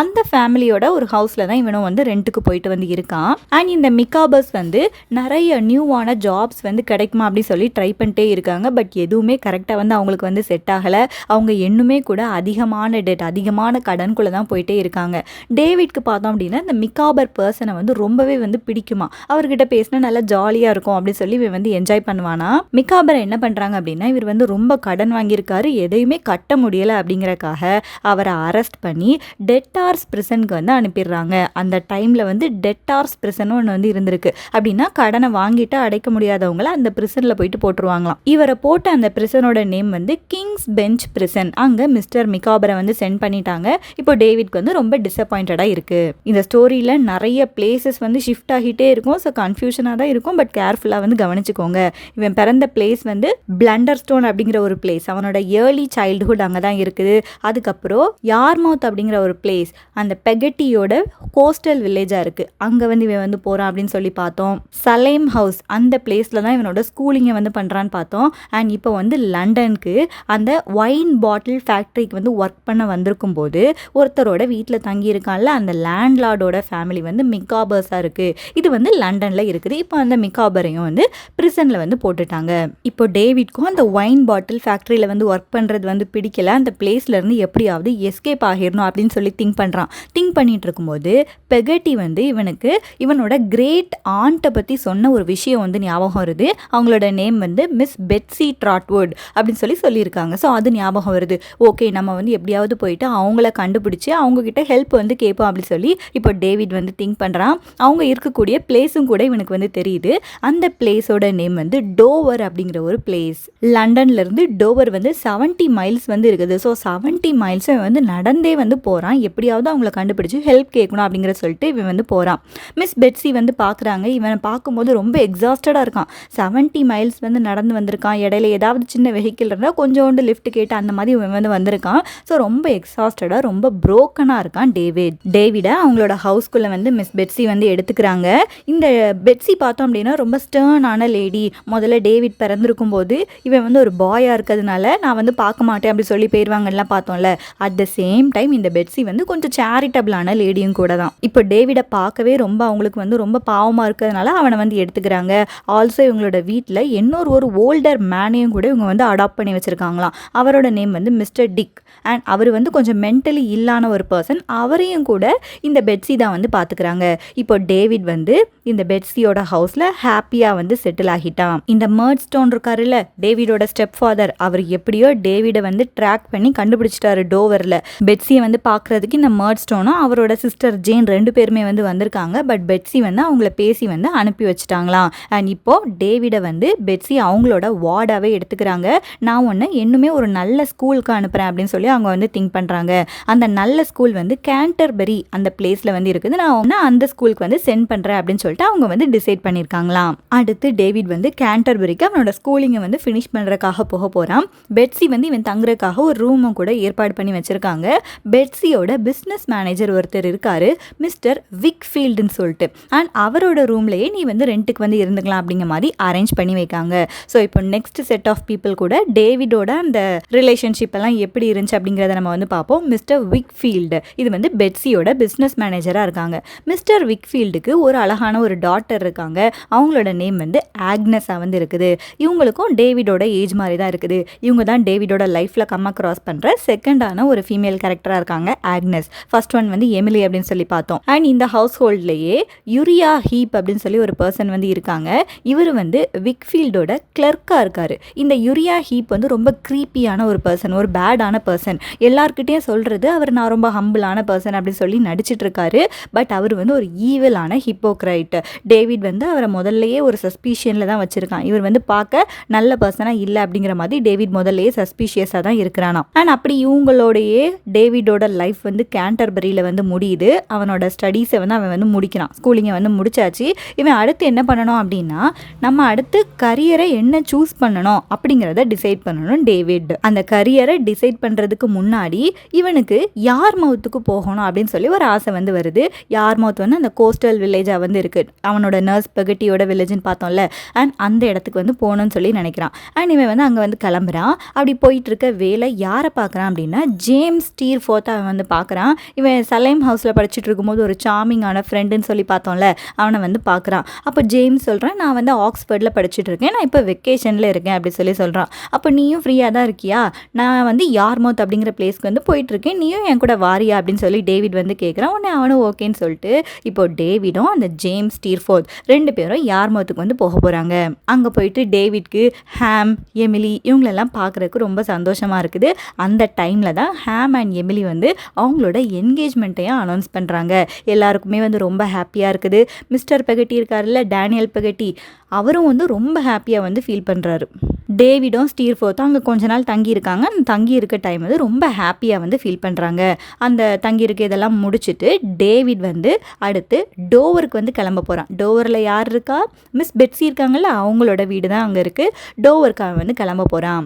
அந்த ஃபேமிலியோட ஒரு ஹவுஸில் தான் இவனும் வந்து ரெண்ட்டுக்கு போயிட்டு வந்து இருக்கான். அண்ட் இந்த மிக்காபர்ஸ் வந்து நிறைய நியூவான ஜாப்ஸ் வந்து கிடைக்குமா அப்படின்னு சொல்லி ட்ரை பண்ணிட்டே இருக்காங்க. பட் எதுவுமே கரெக்டாக வந்து அவங்களுக்கு வந்து செட் ஆகலை. அவங்க இன்னுமே கூட அதிகமான டெட், அதிகமான கடனுக்குள்ளே தான் போயிட்டே இருக்காங்க. டேவிட்க்கு பார்த்தோம் அப்படின்னா இந்த மிக்காபர் பர்சனை வந்து ரொம்பவே வந்து பிடிக்குமா. அவர்கிட்ட பேசினா நல்லா ஜாலியாக இருக்கும் அப்படின்னு சொல்லி இவன் வந்து என்ஜாய் பண்ணுவானா. மிக்காபரை என்ன பண்ணுறாங்க அப்படின்னா, இவர் வந்து ரொம்ப கடன் வாங்கியிருக்காரு, எதையுமே கட்ட முடியலை அப்படிங்கிறக்காக அவரை அரெஸ்ட் பண்ணி டெட்டார்ஸ் பிரிசனுக்கு வந்து அனுப்பிடுறாங்க. அந்த டைமில் வந்து டெட்டார்ஸ் பிரிசனும் ஒன்று வந்து இருந்திருக்கு. அப்படின்னா கடனை வாங்கிட்டு அடைக்க முடியாதவங்கள அந்த பிரிசனில் போயிட்டு போட்டுருவாங்களாம். இவரை போட்ட அந்த பிரிசனோட நேம் வந்து கிங்ஸ் பெஞ்ச் பிரிசன். அங்கே மிஸ்டர் மிக்காபரை வந்து சென்ட் பண்ணிட்டாங்க. இப்போ டேவிட்க்கு வந்து ரொம்ப டிசப்பாயிண்டடாக இருக்குது. இந்த ஸ்டோரியில் நிறைய பிளேசஸ் வந்து ஷிஃப்ட் ஆகிட்டே இருக்கும். ஸோ கன்ஃபியூஷனாக தான் இருக்கும். பட் கேர்ஃபுல்லாக வந்து கவனிச்சுக்கோங்க. இவன் பிறந்த பிளேஸ் வந்து பிளண்டர்ஸ்டோன் அப்படிங்கிற ஒரு பிளேஸ். அவனோட ஏர்லி சைல்டுஹுட் அங்கே தான் இருக்குது. அதுக்கப்புறம் யார்மவுத் அப்படிங்கிற ஒரு பிளேஸ் அந்த பெகட்டியோட கோஸ்டல் வில்லேஜாக இருக்குது. அங்கே வந்து இவன் வந்து போகிறான் அப்படின்னு சொல்லி பார்த்தோம். சலேம் ஹவுஸ் அந்த பிளேஸில் தான் இவனோட ஸ்கூலிங்கை வந்து பண்ணுறான்னு பார்த்தோம். அண்ட் இப்போ வந்து லண்டனுக்கு அந்த ஒயின் பாட்டில் ஃபேக்ட்ரிக்கு வந்து ஒர்க் பண்ண வந்திருக்கும் போது ஒருத்தரோட வீட்டில் தங்கியிருக்கான்ல, அந்த லேண்ட்லார்டோட ஃபேமிலி வந்து மிக்காபர்ஸாக இருக்குது. இது வந்து லண்டனில் இருக்குது. இப்போ அந்த மிக்காபரையும் வந்து பிரிசனில் வந்து போட்டுட்டாங்க. இப்போ டேவிட்க்கும் அந்த ஒயின் பாட்டில் ஃபேக்ட்ரியில் வந்து ஒர்க் பண்ணுறது வந்து பிடிக்கல. அந்த பிளேஸ்லேருந்து எப்படியாவது எஸ்கேப் ஆகிடணும் அப்படின்னு சொல்லி திங்க் பண்ணிட்டு இருக்கும்போது பெகட்டி வந்து இவனோட கிரேட் ஆண்ட்டை பற்றி சொன்ன ஒரு விஷயம் வந்து ஞாபகம் வருது. அவங்களோட நேம் வந்து மிஸ் பெட்ஸி ட்ராட்வுட் அப்படின்னு சொல்லியிருக்காங்க. ஸோ அது ஞாபகம் வருது. ஓகே, நம்ம வந்து எப்படியாவது போயிட்டு அவங்கள கண்டுபிடிச்சி அவங்கக்கிட்ட ஹெல்ப் வந்து கேட்போம் அப்படின்னு சொல்லி இப்போ டேவிட் வந்து திங்க் பண்ணுறான். அவங்க இருக்கக்கூடிய பிளேஸும் கூட இவனுக்கு வந்து தெரியுது. அந்த பிளேஸோட நேம் வந்து டோவர் அப்படிங்கிற ஒரு பிளேஸ். லண்டன்லேருந்து டோவர் வந்து 70 மைல்ஸ் வந்து இருக்குது. ஸோ 70 மைல்ஸை வந்து நடந்தே வந்து போகிறான். எப்படியாவது அவங்கள கண்டுபிடிச்சி ஹெல்ப் கேட்கணும் அப்படிங்கிற சொல்லிட்டு இவன் வந்து போகிறான். மிஸ் பெட்ஸி வந்து பார்க்குறாங்க. இவனை பார்க்கும்போது ரொம்ப எக்ஸாஸ்டடாக இருக்கான். 70 மைல்ஸ் வந்து நடந்து வந்திருக்கான். இடையில ஏதாவது சின்ன வெஹிக்கிள் இருந்தால் கொஞ்சோண்டு லிஃப்ட் கேட்டு அந்த மாதிரி இவன் வந்து வந்திருக்கான். ஸோ ரொம்ப எக்ஸாஸ்டடாக ரொம்ப ப்ரோக்கனாக இருக்கான் டேவிடை அவங்களோட ஹவுஸ்குள்ளே வந்து மிஸ் பெட்ஸி வந்து எடுத்துக்கிறாங்க. இந்த பெட்ஸி பார்த்தோம் அப்படின்னா ரொம்ப ஸ்டர்னான லேடி. முதல்ல டேவிட் பிறந்திருக்கும் போது இவன் வந்து ஒரு பாயாக இருக்கிறதுனால நான் வந்து பார்க்க மாட்டேன் அப்படி சொல்லி போயிடுவாங்கலாம் பார்த்தோம்ல. அட் த சேம் டைம் இந்த பெட்ஸி வந்து கொஞ்சம் சேரிட்டபிளான லேடியும் கூட தான். இப்போ டேவிடை பார்க்கவே ரொம்ப அவங்களுக்கு வந்து ரொம்ப பாவமாக இருக்கிறதுனால அவனை வந்து எடுத்துக்கிறாங்க. ஆல்சோ இவங்களோட வீட்டில் ஒரு ஓல்டர் மேனையும் கூட இவங்க வந்து அடாப்ட் பண்ணி வச்சுருக்காங்களாம். அவரோட நேம் வந்து மிஸ்டர் டிக். அண்ட் அவர் வந்து கொஞ்சம் மென்டலி இல்லான ஒரு பர்சன். அவரையும் கூட இந்த பெட்ஸி தான் வந்து பார்த்துக்கிறாங்க. இப்போ டேவிட் வந்து இந்த பெட்ஸியோட ஹவுஸில் ஹாப்பியாக வந்து செட்டில் ஆகிட்டான். இந்த மர்ட் ஸ்டோன் இருக்காருல்ல, டேவிடோட ஸ்டெப் ஃபாதர், அவர் எப்படியோ டேவிடை வந்து ட்ராக் பண்ணி கண்டுபிடிச்சிட்டாரு டோவரில். பெட்ஸியை வந்து பார்க்குறதுக்கு இந்த மர்ட் ஸ்டோனும் அவரோட சிஸ்டர் ஜேன் 2 பேருமே வந்து வந்திருக்காங்க. பட் பெட்ஸி வந்து அவங்கள பேசி வந்து அனுப்பி வச்சுட்டாங்களாம். அண்ட் இப்போது டேவிடை வந்து பெட்ஸி அவங்களோட வார்டாகவே எடுத்துக்கிறாங்க. நான் ஒன்று இன்னுமே ஒரு நல்ல ஸ்கூலுக்கு அனுப்புகிறேன் அப்படின்னு சொல்லி அவங்க வந்து திங்க் பண்ணுறாங்க. அந்த நல்ல ஸ்கூல் வந்து கேண்டர்பரி அந்த பிளேஸில் வந்து இருக்குது. நான் ஒன்று அந்த ஸ்கூலுக்கு வந்து சென்ட் பண்ணுறேன் அப்படின்னு சொல்லிட்டு அவங்க வந்து டிசைட் பண்ணியிருக்காங்களாம். அடுத்து டேவிட் வந்து கேண்டர்பரிக்கு அவனோட ஸ்கூலிங்கை வந்து ஃபினிஷ் பண்ணுறதுக்காக போகிறான். பெட்ஸி வந்து இவன் தங்குறதுக்காக ஒரு ரூமும் கூட ஏற்பாடு பண்ணி வச்சுருக்காங்க. பெட்ஸியோட பிஸ்னஸ் மேனேஜர் ஒருத்தர் இருக்காரு, மிஸ்டர் விக்ஃபீல்டுன்னு சொல்லிட்டு. அண்ட் அவரோட ரூம்லேயே நீ வந்து ரெண்ட்டுக்கு வந்து இருந்துக்கலாம் அப்படிங்கிற மாதிரி அரேஞ்ச் பண்ணி வைக்காங்க. ஸோ இப்போ நெக்ஸ்ட் செட் ஆஃப் பீப்புள் கூட டேவிடோட அந்த ரிலேஷன்ஷிப் எல்லாம் எப்படி இருந்துச்சு அப்படிங்கிறத நம்ம வந்து பார்ப்போம். மிஸ்டர் விக்ஃபீல்டு இது வந்து பெட்ஸியோட பிஸ்னஸ் மேனேஜராக இருக்காங்க. மிஸ்டர் விக்ஃபீல்டுக்கு ஒரு அழகான ஒரு டாட்டர் இருக்காங்க. அவங்களோட நேம் வந்து ஆக்னஸாக வந்து இருக்குது. இவங்களுக்கும் டேவிடோட ஏஜ் மாதிரி தான் இருக்குது. இவங்க தான் டேவிடோட லைஃப்பில் கிராஸ் பண்ணுற செகண்டான ஒரு ஃபீமேல் கேரக்டராக இருக்காங்க ஆக்னஸ். ஃபர்ஸ்ட் ஒன் வந்து எமிலி அப்படின்னு சொல்லி பார்த்தோம். அண்ட் இந்த ஹவுஸ் ஹோல்ட்லேயே யூரியா ஹீப் அப்படின்னு சொல்லி ஒரு பர்சன் வந்து இருக்காங்க. இவர் வந்து விக்ஃபீல்டோட கிளர்க்காக இருக்காரு. இந்த யூரியா ஹீப் வந்து ரொம்ப க்ரீப்பியான ஒரு பர்சன், ஒரு பேடான பர்சன். எல்லார்கிட்டையும் சொல்கிறது அவர் நான் ரொம்ப ஹம்பிளான பர்சன் அப்படின்னு சொல்லி நடிச்சிட்டு இருக்காரு. பட் அவர் வந்து ஒரு ஈவிலான ஹிப்போக்ரைட். டேவிட் வந்து அவரை முதல்லையே ஒரு சஸ்பீஷியனில் தான் வச்சுருக்கான். இவர் வந்து பார்க்க நல்ல பர்சனாக இல்லை அப்படிங்கிற மாதிரி டேவிட் முதல்லையே சஸ்பீஷியஸாக தான் இருக்கிறானா. அண்ட் அப்படி இவங்களோடையே டேவிடோட லைஃப் வந்து கேண்டர்பரியில் வந்து முடியுது. அவனோட ஸ்டடீஸை வந்து அவன் வந்து முடிக்கிறான். ஸ்கூலிங்கை வந்து முடிச்சாச்சு. இவன் அடுத்து என்ன பண்ணணும் அப்படின்னா, நம்ம அடுத்து கரியரை என்ன சூஸ் பண்ணணும் அப்படிங்கிறத டிசைட் பண்ணணும் டேவிட். அந்த கரியரை டிசைட் பண்ணுறதுக்கு முன்னாடி இவனுக்கு யார்மவுத்துக்கு போகணும் அப்படின்னு சொல்லி ஒரு ஆசை வந்து வருது. யார்மவுத் வந்து அந்த கோஸ்டல் வில்லேஜாக வந்து இருக்குது. அவனோட நர்ஸ் பெகட்டியோட வில்லேஜ்னு பார்த்தோம்ல, அண்ட் அந்த இடத்துக்கு வந்து போகணும்னு சொல்லி நினைக்கிறான். அண்ட் இவன் வந்து அங்கே வந்து கிளம்புறான். அப்படி போயிட்டு இருக்க வேலை யாரை பார்க்குறான் அப்படின்னா, ஜேம்ஸ் ஸ்டீர்ஃபோர்த் அவன் வந்து பார்க்குறான். இவன் சலைம் ஹவுஸில் படிச்சுட்டு இருக்கும்போது ஒரு சார்மிங்கான ஃப்ரெண்டுன்னு சொல்லி பார்த்தோம்ல, அவனை வந்து பார்க்குறான். அப்போ ஜேம்ஸ் சொல்கிறான், நான் வந்து ஆக்ஸ்ஃபோர்டில் படிச்சுட்டு இருக்கேன், நான் இப்போ வெக்கேஷனில் இருக்கேன் அப்படி சொல்லி சொல்கிறான். அப்போ நீயும் ஃப்ரீயாக தான் இருக்கியா, நான் வந்து யார்மவுத் அப்படிங்கிற பிளேஸ்க்கு வந்து போயிட்டுருக்கேன், நீயும் என் கூட வாரியா அப்படின்னு சொல்லி டேவிட் வந்து கேட்குறான். உடனே அவனும் ஓகேன்னு சொல்லிட்டு இப்போ டேவிடும் அந்த ஜேம்ஸ் ஸ்டீர்ஃபோர்த் 2 பேரும் யார்மவுத்துக்கு வந்து போக போகிறாங்க. அங்கே போயிட்டு டேவிட்க்கு ஹாம், எமிலி இவங்களெல்லாம் பார்க்குறதுக்கு ரொம்ப சந்தோஷமாக இருக்குது. அந்த டைமில் தான் ஹாம் அண்ட் எமிலி வந்து அவங்களோட என்கேஜ்மெண்ட்டையும் அனௌன்ஸ் பண்ணுறாங்க. எல்லாருக்குமே வந்து ரொம்ப ஹாப்பியாக இருக்குது. மிஸ்டர் பெகட்டி இருக்காருல்ல, டேனியல் பெகட்டி, அவரும் வந்து ரொம்ப ஹாப்பியாக வந்து ஃபீல் பண்ணுறாரு. டேவிடும் ஸ்டீர்ஃபோர்த்தும் அங்கே கொஞ்ச நாள் தங்கியிருக்காங்க. அந்த தங்கி இருக்க டைம் வந்து ரொம்ப ஹாப்பியாக வந்து ஃபீல் பண்ணுறாங்க. அந்த தங்கியிருக்க இதெல்லாம் முடிச்சுட்டு டேவிட் வந்து அடுத்து டோவருக்கு வந்து கிளம்ப போகிறான். டோவரில் யார் இருக்கா, மிஸ் பெட்ஸி இருக்காங்கல்ல, அவங்களோட வீடு தான் அங்கே இருக்குது. டோவருக்கு அவன் வந்து கிளம்ப போகிறான்.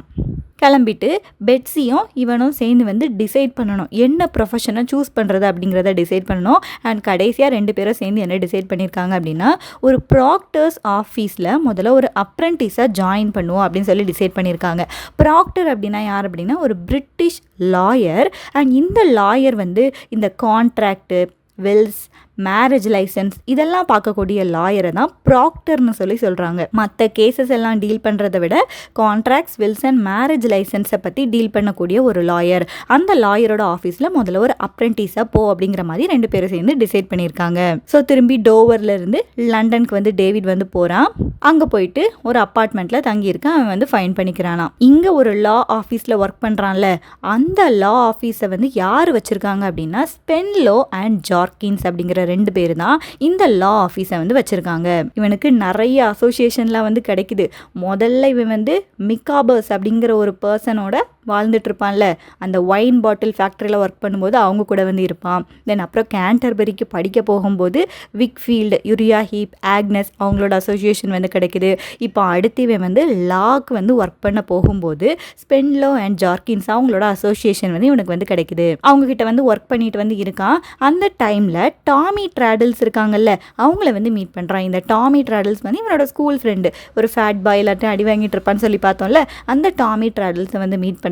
கிளம்பிட்டு பெட்ஸியும் இவனும் சேர்ந்து வந்து டிசைட் பண்ணணும் என்ன ப்ரொஃபஷனை சூஸ் பண்ணுறது அப்படிங்கிறத டிசைட் பண்ணணும். அண்ட் கடைசியாக 2 பேரும் சேர்ந்து என்ன டிசைட் பண்ணியிருக்காங்க அப்படின்னா, ஒரு ப்ராக்டர்ஸ் ஆஃபீஸில் முதல்ல ஒரு அப்ரெண்டிஸாக ஜாயின் பண்ணுவோம் அப்படின்னு சொல்லி டிசைட் பண்ணியிருக்காங்க. ப்ராக்டர் அப்படின்னா யார் அப்படின்னா, ஒரு பிரிட்டிஷ் லாயர். அண்ட் இந்த லாயர் வந்து இந்த கான்ட்ராக்டு, வில்ஸ், மேரேஜ் லைசன்ஸ் இதெல்லாம் பார்க்கக்கூடிய லாயரை தான் ப்ராக்டர்னு சொல்லி சொல்கிறாங்க. மற்ற கேசஸ் எல்லாம் டீல் பண்ணுறதை விட கான்ட்ராக்ட்ஸ், வில்ஸ் அண்ட் மேரேஜ் லைசன்ஸை பற்றி டீல் பண்ணக்கூடிய ஒரு லாயர். அந்த லாயரோட ஆஃபீஸில் முதல்ல ஒரு அப்ரெண்டிஸாக போ அப்படிங்கிற மாதிரி 2 பேரும் சேர்ந்து டிசைட் பண்ணியிருக்காங்க. ஸோ திரும்பி டோவரில் இருந்து லண்டனுக்கு வந்து டேவிட் வந்து போகிறான். அங்கே போயிட்டு ஒரு அப்பார்ட்மெண்ட்டில் தங்கியிருக்கான். அவன் வந்து ஃபைன் பண்ணிக்கிறானா. இங்கே ஒரு லா ஆஃபீஸில் ஒர்க் பண்ணுறான்ல, அந்த லா ஆஃபீஸை வந்து யார் வச்சுருக்காங்க அப்படின்னா ஸ்பென்லோ அண்ட் ஜார்கின்ஸ் அப்படிங்கிற 2 பேர் தான் இந்த லா ஆஃபீஸை வந்து வச்சுருக்காங்க. இவனுக்கு நிறைய அசோசியேஷன்லாம் வந்து கிடைக்குது. முதல்ல இவன் வந்து மிக்காபர்ஸ் அப்படிங்கிற ஒரு பர்சனோட வாழ்ந்துட்டு இருப்பான்ல, அந்த ஒயின் பாட்டில் ஃபேக்ட்ரியில் ஒர்க் பண்ணும்போது அவங்க கூட வந்து இருப்பான். தென் அப்புறம் கேன்டர்பரிக்கு படிக்க போகும்போது விக்ஃபீல்டு, யூரியா ஹீப், ஆக்னஸ் அவங்களோட அசோசியேஷன் வந்து கிடைக்குது. இப்போ அடுத்து இவன் வந்து லாக்கு வந்து ஒர்க் பண்ண போகும்போது ஸ்பென்லோ அண்ட் ஜார்கின்ஸ் அவங்களோட அசோசியேஷன் வந்து இவனுக்கு வந்து கிடைக்குது. அவங்கக்கிட்ட வந்து ஒர்க் பண்ணிட்டு வந்து இருக்கான். அந்த டைமில் டாமி ட்ராடல்ஸ் இருக்காங்கல்ல, அவங்கள வந்து மீட் பண்ணுறான். இந்த டாமி ட்ராடல்ஸ் வந்து இவனோட ஸ்கூல் ஃப்ரெண்டு, ஒரு ஃபேட் பாய் எல்லாத்தையும் அடி வாங்கிட்டு இருப்பான்னு சொல்லி பார்த்தோம்ல, அந்த டாமி ட்ராடல்ஸை வந்து மீட் பண்ணுறான்.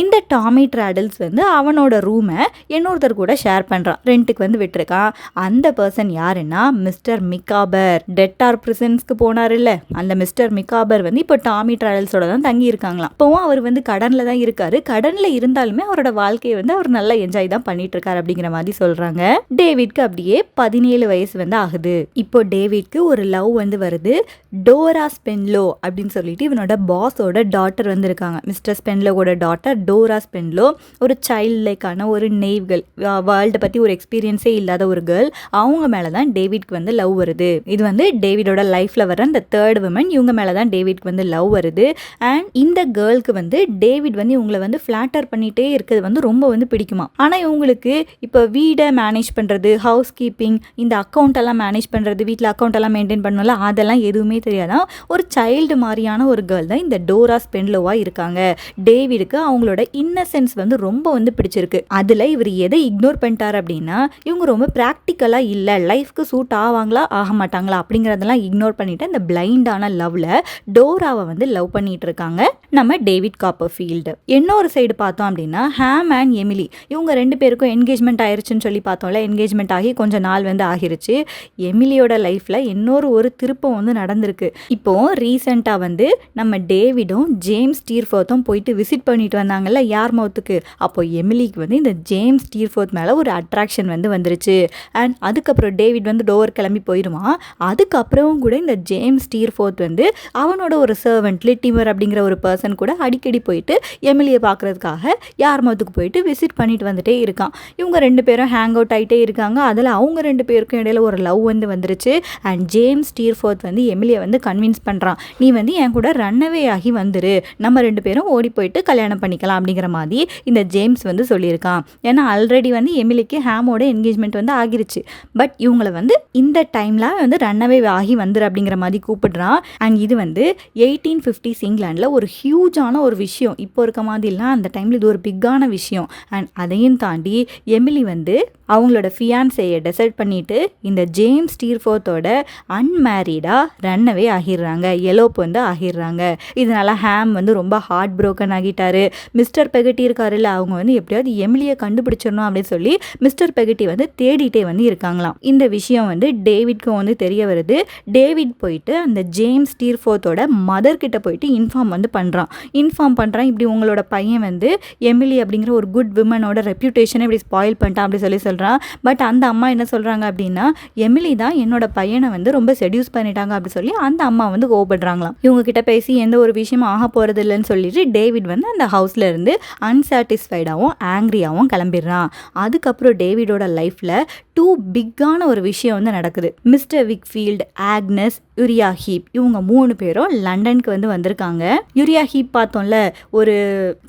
இந்த டாமி ட்ராடல்ஸ் வந்து அவனோட ரூமை இன்னொருத்தர் கூட ஷேர் பண்ணுறான். ரெண்ட்டுக்கு வந்து விட்டுருக்கான். அந்த பர்சன் யாருன்னா மிஸ்டர் மிக்காபர். டெட்டார் பிரிசன்ஸ்க்கு போனார் இல்லை, அந்த மிஸ்டர் மிக்காபர் வந்து இப்போ டாமி ட்ராவல்ஸோட தான் தங்கி இருக்காங்களாம். இப்போவும் அவர் வந்து கடனில் தான் இருக்காரு. கடனில் இருந்தாலுமே அவரோட வாழ்க்கையை வந்து அவர் நல்லா என்ஜாய் தான் பண்ணிட்டு இருக்காரு அப்படிங்கிற மாதிரி சொல்றாங்க. டேவிட்க்கு அப்படியே 17 வயசு வந்து ஆகுது. இப்போ டேவிட்க்கு ஒரு லவ் வந்து வருது. டோரா ஸ்பென்லோ அப்படின்னு சொல்லிட்டு இவனோட பாஸோட டாட்டர் வந்து இருக்காங்க. மிஸ்டர் ஸ்பென்லோட டாட்டர் டோரா ஸ்பென்லோ ஒரு சைல்ட் லைக்கான ஒரு நெய்வ் கேர்ள், வேர்ல்டை பற்றி ஒரு எக்ஸ்பீரியன்ஸே இல்லாத ஒரு கேர்ள். அவங்க மேலே தான் டேவிட்க்கு வந்து லவ் வருது. இது வந்து டேவிடோட லைஃப்பில் வர அந்த 3rd விமன். இவங்க மேலே தான் டேவிட்க்கு வந்து லவ் வருது. அண்ட் இந்த கேர்ளுக்கு வந்து டேவிட் வந்து இவங்களை வந்து ஃப்ளாட்டர் பண்ணிகிட்டே இருக்கிறது வந்து ரொம்ப வந்து பிடிக்குமா. ஆனால் இவங்களுக்கு இப்போ வீடை மேனேஜ் பண்ணுறது, ஹவுஸ் கீப்பிங், இந்த அக்கௌண்ட்டெல்லாம் மேனேஜ் பண்ணுறது, வீட்டில் அக்கௌண்ட்டெல்லாம் மெயின்டைன் பண்ணல, அதெல்லாம் எதுவுமே தெரியாதான் ஒரு சைல்டு மாதிரியான ஒரு கேர்ள் தான் இந்த டோரா ஸ்பென்லோவாக இருக்காங்க. டேவிடுக்கு அவங்களோட இன்னசென்ஸ் வந்து ரொம்ப வந்து பிடிச்சிருக்கு. அதில் இவர் எதை இக்னோர் பண்ணிட்டார் அப்படின்னா, இவங்க ரொம்ப ப்ராக்டிக்கலாக இல்லை, லைஃப்க்கு சூட் ஆவாங்களா ஆக மாட்டாங்களா அப்படிங்கிறதெல்லாம் இக்னோர் பண்ணிட்டு இந்த பிளைண்டான லவ்ல டோராவை வந்து லவ் பண்ணிட்டு இருக்காங்க நம்ம டேவிட் காப்பர்ஃபீல்டு. இன்னொரு சைடு பார்த்தோம் அப்படின்னா ஹாம் அண்ட் எமிலி, இவங்க 2 பேருக்கும் என்கேஜ்மெண்ட் ஆயிருச்சுன்னு சொல்லி பார்த்தோம்ல. என்கேஜ்மெண்ட் ஆகி கொஞ்சம் நாள் வந்து ஆகிருச்சு. எமிலியோட லைஃப்ல இன்னொரு ஒரு திருப்பம் வந்து நடந்திருக்கு. இப்போ ரீசெண்டாக வந்து நம்ம டேவிடும் ஜேம்ஸ் ஸ்டீர்ஃபோர்த்தும் போயிட்டு விசிட் பண்ணிட்டு வந்தாங்கல்ல யார்மவுத்துக்கு. அப்போ எமிலிக்கு வந்து இந்த ஜேம்ஸ் ஸ்டீர்ஃபோர்த் மேலே ஒரு அட்ராக்ஷன் வந்து வந்துருச்சு. அண்ட் அதுக்கப்புறம் டேவிட் வந்து டோவர் கிளம்பி போயிடுவான். அதுக்கப்புறம் கூட இந்த ஜேம்ஸ் ஸ்டீர்ஃபோர்த் வந்து அவனோட ஒரு சர்வெண்ட் லிட்டிமர் அப்படிங்கிற ஒரு பர்சன் கூட அடிக்கடி போயிட்டு எமிலியை பார்க்கறதுக்காக யார்மவுத்துக்கு போயிட்டு விசிட் பண்ணிட்டு வந்துட்டே இருக்கான். இவங்க 2 பேரும் ஹேங் அவுட் ஆகிட்டே இருக்காங்க. அதில் அவங்க 2 பேருக்கும் இடையில ஒரு லவ் வந்து வந்துருச்சு. அண்ட் ஜேம்ஸ் ஸ்டீர்ஃபோர்த் வந்து எமிலியை வந்து கன்வின்ஸ் பண்ணுறான், நீ வந்து என் கூட ரன்னவே ஆகி வந்துரு, நம்ம 2 பேரும் ஓடி போயிட்டு கல்யாணம் பண்ணிக்கலாம் அப்படிங்கிற மாதிரி இந்த ஜேம்ஸ் வந்து சொல்லியிருக்கான். ஏன்னா ஆல்ரெடி வந்து எமிலிக்கு ஹேமோட என்கேஜ்மெண்ட் வந்து ஆகிருச்சு. பட் இவங்களை வந்து இந்த டைமில் வந்து ரன்னவே ஆகி வந்துரு அப்படிங்கிற மாதிரி கூப்பிடுறான். அண்ட் இது வந்து 1850s இங்கிலாண்டில் ஒரு ஹியூஜான ஒரு விஷயம். இப்போ இருக்க மாதிரிலாம் அந்த டைமில் இது ஒரு பிக்கான விஷயம். அண்ட் அதையும் தாண்டி எமிலி வந்து அவங்களோட ஃபியான்சேயை டிசைட் பண்ணிட்டு இந்த ஜேம்ஸ் ஸ்டீர்ஃபோர்த்தோட அன்மேரிடாக ரன்னவே ஆகிடுறாங்க, எலோப் வந்து ஆகிடுறாங்க. இதனால ஹேம் வந்து ரொம்ப ஹார்ட் ப்ரோக்கன் ஆகிட்டாரு. மிஸ்டர் பெகட்டி இருக்காருல்ல, அவங்க வந்து எப்படியாவது எமிலியை கண்டுபிடிச்சிடணும் அப்படின்னு சொல்லி மிஸ்டர் பெகட்டி வந்து தேடிட்டே வந்து இருக்காங்களாம். இந்த விஷயம் வந்து டேவிட்க்கும் வந்து தெரிய வருது. டேவிட் போயிட்டு அந்த ஜேம்ஸ் ஸ்டீர்ஃபோர்த்தோட மதர் கிட்ட போயிட்டு இன்ஃபார்ம் பண்ணுறான். இப்படி உங்களோட பையன் வந்து எமிலி அப்படிங்கிற ஒரு குட் விமனோட ரெப்யூட்டேஷனை இப்படி ஸ்பாயில் பண்ணிட்டான் அப்படி சொல்லி சொல்கிறான். பட் அந்த அம்மா என்ன சொல்கிறாங்க அப்படின்னா, எமிலி தான் என்னோட பையனை வந்து ரொம்ப செடியூஸ் பண்ணிட்டாங்க அப்படி சொல்லி அந்த அம்மா வந்து கோபப்படுறாங்களாம். இவங்க கிட்ட பேசி எந்த ஒரு விஷயமும் ஆக போகிறது இல்லைன்னு சொல்லிட்டு டேவிட் வந்து அந்த ஹவுஸ்ல இருந்து அன்சாட்டிஸ்ஃபைடாகவும் ஆங்க்ரியாகவும் கிளம்பிடுறான். அதுக்கப்புறம் டேவிடோட லைஃப்பில் 2 பிக்கான ஒரு விஷயம் வந்து நடக்குது. மிஸ்டர் விக்ஃபீல்டு, ஆக்னஸ், யூரியா ஹீப், இவங்க 3 பேரும் லண்டனுக்கு வந்து வந்திருக்காங்க. யூரியா ஹீப் பார்த்தோம்ல, ஒரு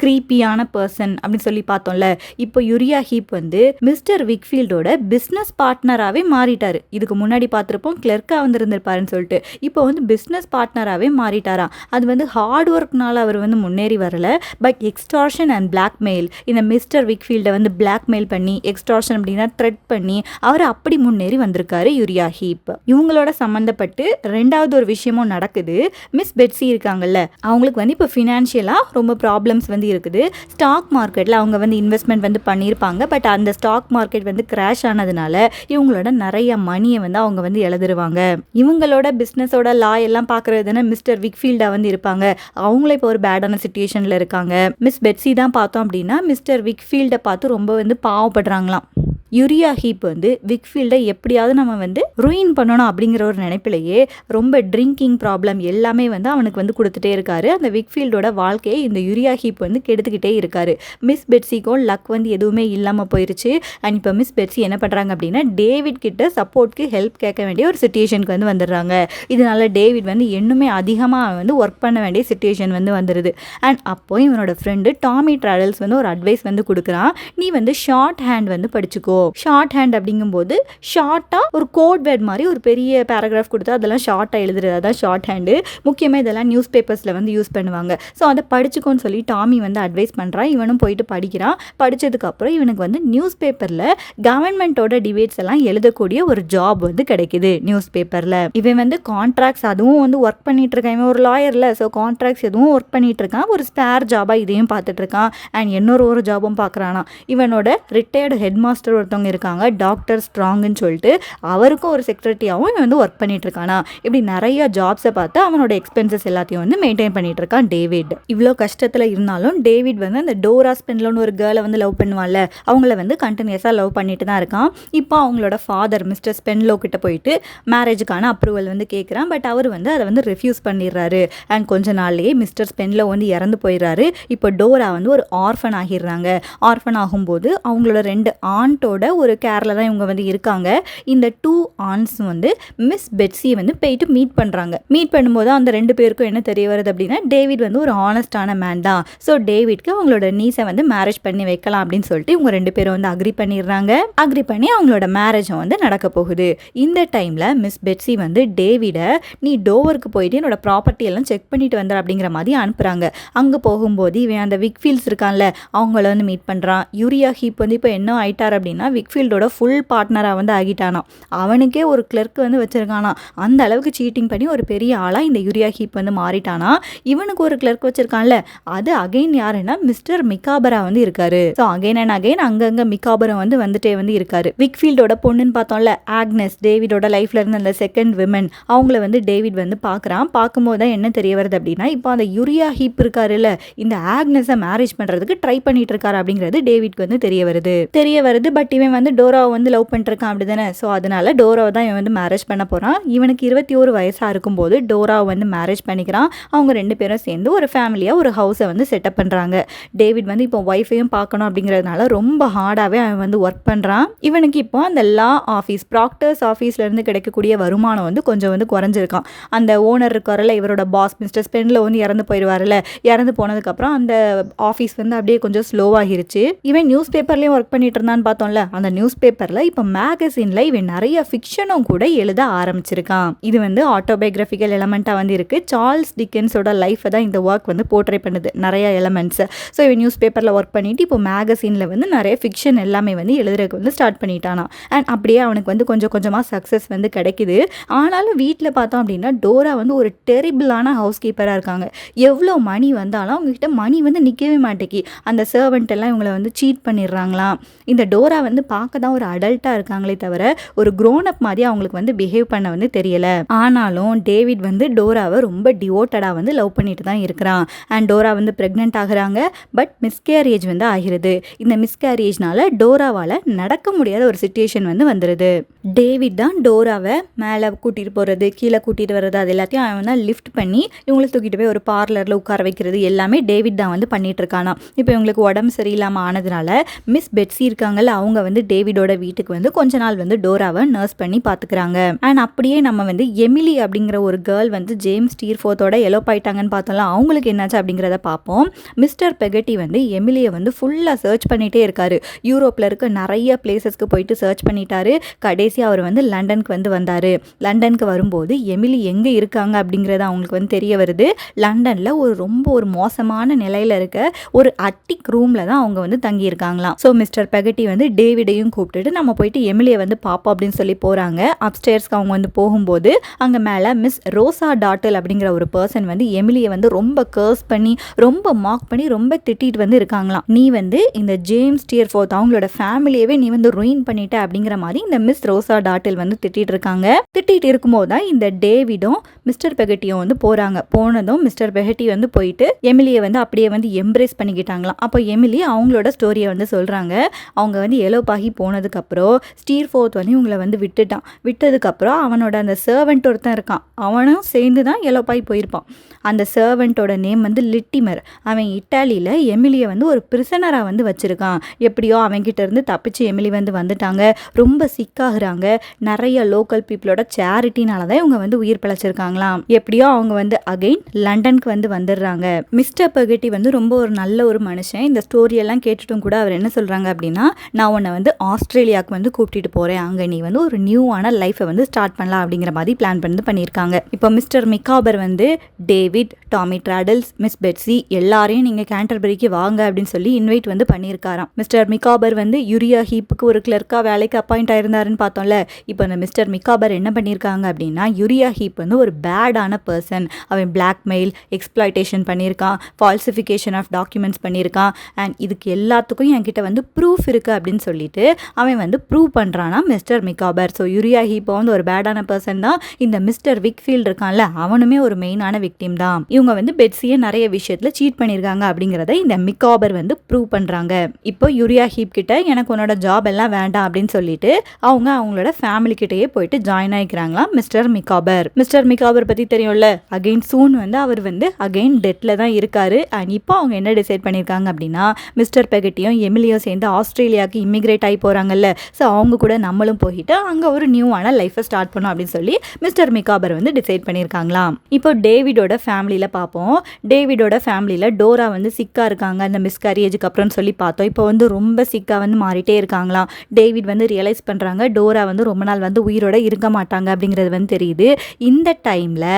க்ரீப்பியான பர்சன் அப்படின்னு சொல்லி பார்த்தோம்ல. இப்போ யூரியா ஹீப் வந்து மிஸ்டர் விக்ஃபீல்டோட பிஸ்னஸ் பார்ட்னராகவே மாறிட்டாரு. இதுக்கு முன்னாடி பார்த்துருப்போம் கிளர்க்காக வந்து இருந்திருப்பாருன்னு சொல்லிட்டு. இப்போ வந்து பிஸ்னஸ் பார்ட்னராகவே மாறிட்டாராம். அது வந்து ஹார்ட் ஒர்க்னால அவர் வந்து முன்னேறி வரல. பட் எக்ஸ்டார்ஷன் அண்ட் பிளாக்மெயில், இந்த மிஸ்டர் விக்ஃபீல்டை வந்து பிளாக்மெயில் பண்ணி, எக்ஸ்டார்ஷன் அப்படின்னா த்ரெட் பண்ணி அவர் அப்படி முன்னேறி வந்திருக்காரு யூரியா ஹீப். இவங்களோட சம்மந்தப்பட்டு ரெண்டாவது ஒரு விஷயமும் நடக்குது. மிஸ் பெட்ஸி இருக்காங்கல்ல, அவங்களுக்கு வந்து இப்போ ஃபினான்ஷியலாக ரொம்ப ப்ராப்ளம்ஸ் வந்து இருக்குது. ஸ்டாக் மார்க்கெட்டில் அவங்க வந்து இன்வெஸ்ட்மெண்ட் வந்து பண்ணியிருப்பாங்க. பட் அந்த ஸ்டாக் மார்க்கெட் வந்து கிராஷ் ஆனதுனால இவங்களோட நிறைய மணியை வந்து அவங்க வந்து இழந்துருவாங்க. இவங்களோட பிஸ்னஸோட லா எல்லாம் பார்க்குறதுன்னு மிஸ்டர் விக்ஃபீல்டாக வந்து இருப்பாங்க. அவங்களே இப்போ ஒரு பேடான சிச்சுவேஷனில் இருக்காங்க. மிஸ் பெட்ஸி தான் பார்த்தோம் அப்படின்னா மிஸ்டர் விக்ஃபீல்டை பார்த்து ரொம்ப வந்து பாவப்படுறாங்களாம். யூரியா ஹீப் வந்து விக்ஃபீல்டை எப்படியாவது நம்ம வந்து ரூயின் பண்ணணும் அப்படிங்கிற ஒரு நினைப்பிலேயே ரொம்ப ட்ரிங்கிங் ப்ராப்ளம் எல்லாமே வந்து அவனுக்கு வந்து கொடுத்துட்டே இருக்காரு. அந்த விக்ஃபீல்டோட வாழ்க்கையை இந்த யூரியா ஹீப் வந்து கெடுத்துக்கிட்டே இருக்காரு. மிஸ் பெட்ஸிக்கும் லக் வந்து எதுவுமே இல்லாமல் போயிருச்சு. அண்ட் இப்போ மிஸ் பெட்ஸி என்ன பண்ணுறாங்க அப்படின்னா டேவிட் கிட்ட சப்போர்ட்க்கு ஹெல்ப் கேட்க வேண்டிய ஒரு சிச்சுவேஷனுக்கு வந்து வந்துடுறாங்க. இதனால டேவிட் வந்து இன்னுமே அதிகமாக வந்து ஒர்க் பண்ண வேண்டிய சிச்சுவேஷன் வந்து வந்துடுது. அண்ட் அப்போ இவனோட ஃப்ரெண்டு டாமி ட்ராவல்ஸ் வந்து ஒரு அட்வைஸ் வந்து கொடுக்குறான். நீ வந்து ஷார்ட் ஹேண்ட் வந்து படிச்சுக்கோ. ஷார்ட் ஹேண்ட் அப்படிங்கும்போது ஷார்ட்டாக ஒரு கோட் வேர்ட் மாதிரி ஒரு பெரிய பேராகிராஃப் கொடுத்தா அதெல்லாம் ஷார்ட்டாக எழுதுறது, அதான் ஷார்ட் ஹேண்டு. முக்கியமாக இதெல்லாம் நியூஸ் பேப்பர்ஸில் வந்து யூஸ் பண்ணுவாங்க. ஸோ அதை படிச்சுக்கோன்னு சொல்லி டாமி வந்து அட்வைஸ் பண்ணுறான். இவனும் போயிட்டு படிக்கிறான். படித்ததுக்கப்புறம் இவனுக்கு வந்து நியூஸ் பேப்பரில் கவர்மெண்ட்டோட டிபேட்ஸ் எல்லாம் எழுதக்கூடிய ஒரு ஜாப் வந்து கிடைக்குது நியூஸ் பேப்பரில். இவன் வந்து கான்ட்ராக்ட்ஸ் அதுவும் வந்து ஒர்க் பண்ணிட்டு இருக்கான். இவன் ஒரு லாயரில், ஸோ கான்ட்ராக்ட்ஸ் எதுவும் ஒர்க் பண்ணிட்டு இருக்கான். ஒரு ஸ்பேர் ஜாபாக இதையும் பார்த்துட்டு இருக்கான். அண்ட் இன்னொரு ஜாபும் பார்க்குறானா. இவனோட ரிட்டையர்டு ஹெட் மாஸ்டர் ஒருத்தவங்க இருக்காங்க, டாக்டர் ஸ்ட்ராங்னு சொல்லிட்டு, அவருக்கும் ஒரு செக்ரட்டரியாகவும் இவன் வந்து ஒர்க் பண்ணிட்டு இருக்கானா. இப்படி நிறைய ஜாப்ஸை பார்த்து அவனோட எக்ஸ்பென்சஸ் எல்லாத்தையும் வந்து மெயின்டைன் பண்ணிட்டு இருக்கான் டேவிட். இவ்வளோ கஷ்டத்தில் இருந்தாலும் டேவிட் வந்து அந்த டோரா ஸ்பென்லோன்னு ஒரு கேர்ளை வந்து லவ் பண்ணுவான்ல, அவங்கள வந்து கண்டினியூஸாக லவ் பண்ணிட்டு தான் இருக்கான். இப்போ அவங்களோட ஃபாதர் மிஸ்டர் ஸ்பென்லோ கிட்ட போயிட்டு மேரேஜுக்கான அப்ரூவல் வந்து கேட்குறான். பட் அவர் வந்து அதை வந்து ரெஃப்யூஸ் பண்ணிடுறாரு. அண்ட் கொஞ்ச நாள்லேயே மிஸ்டர் ஸ்பென்லோ வந்து இறந்து போயிடுறாரு. இப்போ டோரா வந்து ஒரு ஆர்ஃபன் ஆகிடுறாங்க. ஆர்ஃபன் ஆகும்போது அவங்களோட 2 ஆண்ட்டோட ஒரு கேரில் தான் இவங்க வந்து இருக்காங்க. இந்த 2 ஆண்ட்ஸ் வந்து மிஸ் பெட்ஸியை வந்து போயிட்டு மீட் பண்ணுறாங்க. மீட் பண்ணும்போது அந்த 2 பேருக்கும் என்ன தெரிய வருது அப்படின்னா டேவிட் வந்து ஒரு ஆனஸ்டான மேன் தான். ஸோ டேவிட்க்கு அவங்களோட நீஸை வந்து மேரேஜ் பண்ணி வைக்கலாம் அப்படின்னு சொல்லிட்டு இவங்க 2 பேரும் வந்து அக்ரி பண்ணிடுறாங்க. அக்ரி பண்ணி அவங்களோட மேரேஜும் வந்து நடக்க போகுது. இந்த டைமில் மிஸ் பெட்ஸி வந்து டேவிடை நீ டோவருக்கு போயிட்டு என்னோட ப்ராப்பர்ட்டி எல்லாம் செக் பண்ணிட்டு வந்த அப்படிங்கிற மாதிரி அனுப்புகிறாங்க. அங்கே போகும்போது இவன் அந்த விக்ஃபீல்ட்ஸ் இருக்கான்ல அவங்கள வந்து மீட் பண்ணுறான். யூரியா ஹீப் வந்து இப்போ என்ன ஆயிட்டார் அப்படின்னா விக்ஃபீல்டோட ஃபுல் பார்ட்னராக வந்து ஆகிட்டானா. அவனுக்கே ஒரு கிளர்க் வந்து வச்சிருக்கானா. அந்த அளவுக்கு சீட்டிங் பண்ணி ஒரு பெரிய ஆளாக இந்த யூரியா ஹீப் வந்து மாறிட்டானா. இவனுக்கு ஒரு கிளர்க் வச்சிருக்கான்ல, அது அகைன் யாருன்னா மிஸ்டர் மிகாபரா வந்து இருக்காரு. ஸோ அகைன் அண்ட் அகைன் அங்கங்கே மிகாபரா வந்து வந்துட்டே வந்து இருக்காரு. விக்ஃபீல்டோட பொண்ணுன்னு பார்த்தோம்ல ஆக்னஸ், டேவிடோட லைஃப்ல இருந்த அந்த செகண்ட் விமன், அவங்கள வந்து டேவிட் வந்து பார்க்குறான். பார்க்கும்போது தான் என்ன தெரிய வருது அப்படின்னா இப்போ அந்த யூரியா ஹீப் இருக்காருல்ல, இந்த ஆக்னஸை மேரேஜ் பண்ணுறதுக்கு ட்ரை பண்ணிட்டு இருக்காரு அப்படிங்கிறது டேவிட்க்கு வந்து தெரிய வருது. பட் இவன் வந்து டோராவை வந்து லவ் பண்ணிருக்கான் அப்படி தானே. ஸோ அதனால டோராவை தான் இவன் வந்து மேரேஜ் பண்ண போகிறான். இவனுக்கு 21 வயசாக இருக்கும்போது டோராவை வந்து மேரேஜ் பண்ணிக்கிறான். அவங்க 2 பேரும் சேர்ந்து ஒரு ஃபேமிலியாக ஒரு ஹவுஸை வந்து செட்டப் பண்ணுறாங்க. டேவிட் வந்து இப்போ ஒய்ஃபையும் பார்க்கணும் அப்படிங்கிறதுனால ரொம்ப ஹார்டாகவே அவன் வந்து ஒர்க் பண்ணுறான். இவனுக்கு இப்போ அந்த லா ஆஃபீஸ் ப்ராக்டர்ஸ் ஆஃபீஸ்லேருந்து கிடைக்கக்கூடிய வருமானம் வந்து கொஞ்சம் வந்து குறைஞ்சிருக்கான். அந்த ஓனர் இருக்கார்ல, இவரோட பாஸ் மிஸ்டர் ஸ்பென்ல வந்து இறந்து போயிடுவார்ல, இறந்து போனதுக்கப்புறம் அந்த ஆஃபீஸ் வந்து அப்படியே கொஞ்சம் ஸ்லோவாகிருச்சு. இவன் நியூஸ் பேப்பர்லேயும் ஒர்க் பண்ணிட்டு இருந்தான்னு பார்த்தோம்ல, அந்த நியூஸ் பேப்பரில் இப்போ மேகசினில் இவன் நிறைய ஃபிக்ஷனும் கூட எழுத ஆரம்பிச்சிருக்கான். இது வந்து ஆட்டோபயோகிராஃபிக்கல் எலமெண்ட்டாக வந்து இருக்குது. சார்ல்ஸ் டிக்கன்ஸோட லைஃப்பை தான் இந்த ஒர்க் வந்து போர்ட்ரே பண்ணுது, நிறைய எலமெண்ட்ஸ். ஸோ இவன் நியூஸ் பேப்பரில் ஒர்க் பண்ணிட்டு இப்போ மேகசினில் வந்து நிறைய ஃபிக்ஷன் எல்லாமே வந்து எழுதுறதுக்கு வந்து ஸ்டார்ட் பண்ணிட்டானா. அண்ட் அப்படியே அவனுக்கு வந்து கொஞ்சம் கொஞ்சமாக சக்ஸஸ் வந்து கிடைக்குது. ஆனாலும் வீட்டில் பார்த்தோம் அப்படின்னா டோரா வந்து ஒரு டெரிபிளான ஹவுஸ் கீப்பராக இருக்காங்க. எவ்வளோ மணி வந்தாலும் அவங்ககிட்ட மணி வந்து நிற்கவே மாட்டேங்கி. அந்த சர்வெண்ட் எல்லாம் இவங்களை வந்து சீட் பண்ணிடுறாங்களாம். இந்த டோரா வந்து பார்க்க தான் ஒரு அடல்ட்டாக இருக்காங்களே தவிர ஒரு க்ரோன் அப் மாதிரி அவங்களுக்கு வந்து பிஹேவ் பண்ண வந்து தெரியல. ஆனாலும் டேவிட் வந்து டோராவை ரொம்ப டிவோட்டடாக வந்து லவ் பண்ணிட்டு தான் இருக்கிறான். அண்ட் டோரா வந்து ப்ரெக்னென்ட் ஆகுறாங்க. பட் மிஸ்கேரேஜ் வந்து ஆகிறது. இந்த மிஸ்கேரேஜ்னால டோராவால் நடக்க முடியாத ஒரு சிச்சுவேஷன் வந்து வந்துடுது. டேவிட் தான் டோராவை மேலே கூட்டிகிட்டு போகிறது, கீழே கூட்டிகிட்டு வர்றது, அது எல்லாத்தையும் அவன் தான் லிஃப்ட் பண்ணி இவங்களை தூக்கிட்டு போய் ஒரு பார்லரில் உட்கார வைக்கிறது எல்லாமே டேவிட் தான் வந்து பண்ணிட்டு இருக்கானா. இப்போ இவங்களுக்கு உடம்பு சரியில்லாமல் ஆனதுனால மிஸ் பெட்ஸி இருக்காங்கல்ல, அவங்க வந்து டேவிடோட வீட்டுக்கு வந்து கொஞ்ச நாள் வந்து டோராவை நர்ஸ் பண்ணி பார்த்துக்கிறாங்க. அண்ட் அப்படியே நம்ம வந்து எமிலி அப்படிங்கிற ஒரு கேர்ள் வந்து ஜேம்ஸ் ஸ்டீர்ஃபோர்த்தோட எலோப் ஆயிட்டாங்கன்னு பார்த்தோம்ல, அவங்களுக்கு என்னாச்சு அப்படிங்கிறத பார்ப்போம். மிஸ்டர் பெகட்டி வந்து எமிலியை வந்து ஃபுல்லாக சர்ச் பண்ணிகிட்டே இருக்காரு. யூரோப்பில் இருக்க நிறைய பிளேசஸ்க்கு போயிட்டு சர்ச் பண்ணிட்டாரு. கடைசி பேசி அவர் வந்து லண்டனுக்கு வந்து வந்தார். லண்டனுக்கு வரும்போது எமிலி எங்கே இருக்காங்க அப்படிங்கிறது அவங்களுக்கு வந்து தெரிய வருது. லண்டனில் ரொம்ப மோசமான நிலையில் இருக்க ஒரு அட்டிக் ரூமில் தான் அவங்க வந்து தங்கியிருக்காங்களாம். ஸோ மிஸ்டர் பெகட்டி வந்து டேவிடையும் கூப்பிட்டுட்டு நம்ம போயிட்டு எமிலியை வந்து பார்ப்போம் அப்படின்னு சொல்லி போகிறாங்க. அப்ஸ்டேர்ஸ்க்கு அவங்க வந்து போகும்போது அங்கே மேலே மிஸ் ரோசா டாட்டில் அப்படிங்கிற ஒரு பர்சன் வந்து எமிலியை வந்து ரொம்ப கர்ஸ் பண்ணி ரொம்ப மார்க் பண்ணி ரொம்ப திட்டிட்டு வந்து இருக்காங்களாம். நீ வந்து இந்த ஜேம்ஸ் ஸ்டியர்ஃபோர்த் அவங்களோட ஃபேமிலியவே நீ வந்து ரூயின் பண்ணிட்ட அப்படிங்கிற மாதிரி இந்த மிஸ் ரோசா டாட்டில் வந்து திட்டிட்டு இருக்காங்க. திட்டிட்டு இருக்கும்போது தான் இந்த டேவிடும் மிஸ்டர் பெகட்டியும் வந்து போகிறாங்க. போனதும் மிஸ்டர் பெகட்டி வந்து போயிட்டு எமிலியை வந்து அப்படியே வந்து எம்ப்ரேஸ் பண்ணிக்கிட்டாங்களாம். அப்போ எமிலி அவங்களோட ஸ்டோரியை வந்து சொல்கிறாங்க. அவங்க வந்து எலோப்பாகி போனதுக்கப்புறம் ஸ்டீர்ஃபோர்த் வந்து இவங்களை வந்து விட்டுட்டான். விட்டதுக்கப்புறம் அவனோட அந்த சர்வெண்ட் ஒருத்தன் இருக்கான், அவனும் சேர்ந்து தான் எலோப்பாகி போயிருப்பான். அந்த சர்வெண்ட்டோட நேம் வந்து லிட்டிமர். அவன் இட்டாலியில் எமிலியை வந்து ஒரு பிரிசனராக வந்து வச்சுருக்கான். எப்படியோ அவன்கிட்ட இருந்து தப்பிச்சு எமிலி வந்து வந்துட்டாங்க. ரொம்ப சிக்காகிறாங்க. நிறைய லோக்கல் பீப்புளோட சேரிட்டினால தான் இவங்க வந்து உயிர் பிழைச்சிருக்காங்களாம். எப்படியோ அவங்க வந்து அகைன் லண்டனுக்கு வந்து வந்துடுறாங்க. மிஸ்டர் பெகட்டி வந்து ரொம்ப ஒரு நல்ல ஒரு மனுஷன். இந்த ஸ்டோரியெல்லாம் கேட்டுட்டும் கூட அவர் என்ன சொல்கிறாங்க அப்படின்னா, நான் உன்னை வந்து ஆஸ்திரேலியாவுக்கு வந்து கூப்பிட்டு போகிறேன், அங்கே நீ வந்து ஒரு நியூவான லைஃப்பை வந்து ஸ்டார்ட் பண்ணலாம் அப்படிங்கிற மாதிரி பிளான் பண்ணியிருக்காங்க. இப்போ மிஸ்டர் மிகாபர் வந்து டேவிட், டாமி ட்ராடல்ஸ், மிஸ் பெட்ஸி எல்லாரையும் நீங்கள் கேண்டர்பரிக்கு வாங்க அப்படின்னு சொல்லி இன்வைட் வந்து பண்ணியிருக்காராம். மிஸ்டர் மிகாபர் வந்து யூரியா ஹீப்புக்கு ஒரு கிளர்க்காக வேலைக்கு அப்பாயிண்ட் ஆயிருந்தாருன்னு பார்த்தோம்ல. இப்போ அந்த மிஸ்டர் மிகாபர் என்ன பண்ணியிருக்காங்க அப்படின்னா, யூரியா ஹீப் வந்து ஒரு பேடான பர்சன். அவன் பிளாக்மெயில், எக்ஸ்ப்ளாய்டேஷன் பண்ணியிருக்கான், ஃபால்சிஃபிகேஷன் ஆஃப் டாக்குமெண்ட்ஸ் பண்ணியிருக்கான். அண்ட் இதுக்கு எல்லாத்துக்கும் என்கிட்ட வந்து ப்ரூஃப் இருக்குது அப்படின்னு சொல்லிட்டு அவன் வந்து ப்ரூவ் பண்ணுறானா மிஸ்டர் மிகாபர். ஸோ யூரியா ஹீப்போ வந்து ஒரு பேடான பர்சன் தான். இந்த மிஸ்டர் விக்ஃபீல்ட் இருக்கான்ல, அவனுமே ஒரு மெயினான விக்டிம் தான். இவங்க வந்து பெட்ஸியை நிறைய விஷயத்தில் சீட் பண்ணியிருக்காங்க அப்படிங்கிறத இந்த மிகாபர் வந்து ப்ரூவ் பண்ணுறாங்க. இப்போ யூரியா ஹீப் கிட்ட எனக்கு உன்னோட ஜாப் எல்லாம் வேண்டாம் அப்படின்னு சொல்லிட்டு அவங்களோட ஃபேமிலி கிட்டேயே போயிட்டு ஜாயின் ஆகிக்கிறாங்களாம் மிஸ்டர் மிகாபர். மிஸ்டர் மிகாபர் பற்றி தெரியும்ல, அகெயின் சூன் வந்து அவர் வந்து அகெயின் டெத்தில் தான் இருக்காரு. அண்ட் இப்போ அவங்க என்ன டிசைட் பண்ணியிருக்காங்க அப்படின்னா, மிஸ்டர் பெகட்டியும் எமிலியும் சேர்ந்து ஆஸ்திரேலியாவுக்கு இமிகிரேட் ஆகி போகிறாங்கல்ல, ஸோ அவங்க கூட நம்மளும் போயிட்டு அங்கே ஒரு நியூவான லைஃப்பை ஸ்டார்ட் பண்ணோம் அப்படின்னு சொல்லி மிஸ்டர் மிகாபர் வந்து டிசைட் பண்ணியிருக்காங்களாம். இப்போ டேவிடோட ஃபேமிலியில் பார்ப்போம். டேவிடோட ஃபேமிலியில் டோரா வந்து சிக்காக இருக்காங்க அந்த மிஸ்கேரேஜுக்கு அப்புறம்னு சொல்லி பார்த்தோம். இப்போ வந்து ரொம்ப சிக்காக வந்து மாறிட்டே இருக்காங்களாம். டேவிட் வந்து ரியலைஸ் பண்ணுறாங்க டோரா வந்து ரொம்ப நாள் வந்து உயிரோட இருக்க மாட்டாங்க அப்படிங்கிறது வந்து தெரியுது. இந்த டைமில்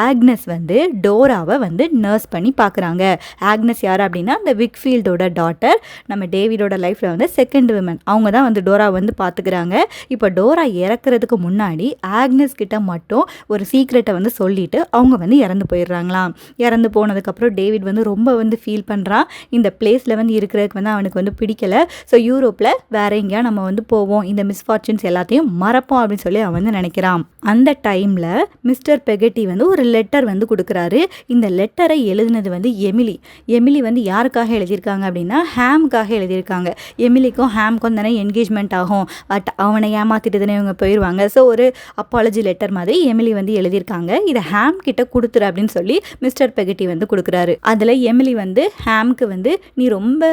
ஆக்னஸ் வந்து டோராவை வந்து நர்ஸ் பண்ணி பார்க்குறாங்க. ஆக்னஸ் யார் அப்படின்னா அந்த விக்ஃபீல்டோட டாட்டர், நம்ம டேவிடோட லைஃப்பில் வந்து செகண்ட் விமன். அவங்க தான் வந்து டோரா வந்து பார்த்துக்கிறாங்க. இப்போ டோரா இறக்குறதுக்கு முன்னாடி ஆக்னஸ் கிட்ட மட்டும் ஒரு சீக்ரெட்டை வந்து சொல்லிட்டு அவங்க வந்து இறந்து போயிடுறாங்களாம். இறந்து போனதுக்கப்புறம் டேவிட் வந்து ரொம்ப வந்து ஃபீல் பண்ணுறான். இந்த பிளேஸில் வந்து இருக்கிறதுக்கு வந்து அவனுக்கு வந்து பிடிக்கல. ஸோ யூரோப்பில் வேற எங்கேயா நம்ம வந்து போவோம், இந்த மிஸ்ஃபார்ச்சுன்ஸ் எல்லாத்தையும் மறப்போம் அப்படின்னு சொல்லி அவன் வந்து நினைக்கிறான். அந்த டைமில் மிஸ்டர் பெகட்டி வந்து ஒரு லெட்டர் வந்து கொடுக்குறாரு. இந்த லெட்டரை எழுதினது வந்து எமிலி வந்து யாருக்காக எழுதியிருக்காங்க அப்படின்னா ஹேம்காக எழுதியிருக்காங்க. எமிலிக்கும் ஹேம்க்கும் தானே என்கேஜ்மெண்ட் ஆகும், பட் அவனை ஏமாத்திட்டு தானே இவங்க போயிடுவாங்க. ஸோ ஒரு அப்பாலஜி லெட்டர் மாதிரி எமிலி வந்து எழுதியிருக்காங்க. இதை ஹேம் கிட்ட கொடுத்துரு அப்படின்னு சொல்லி மிஸ்டர் பெகட்டி வந்து கொடுக்குறாரு. அதில் எமிலி வந்து ஹேம்க்கு வந்து நீ ரொம்ப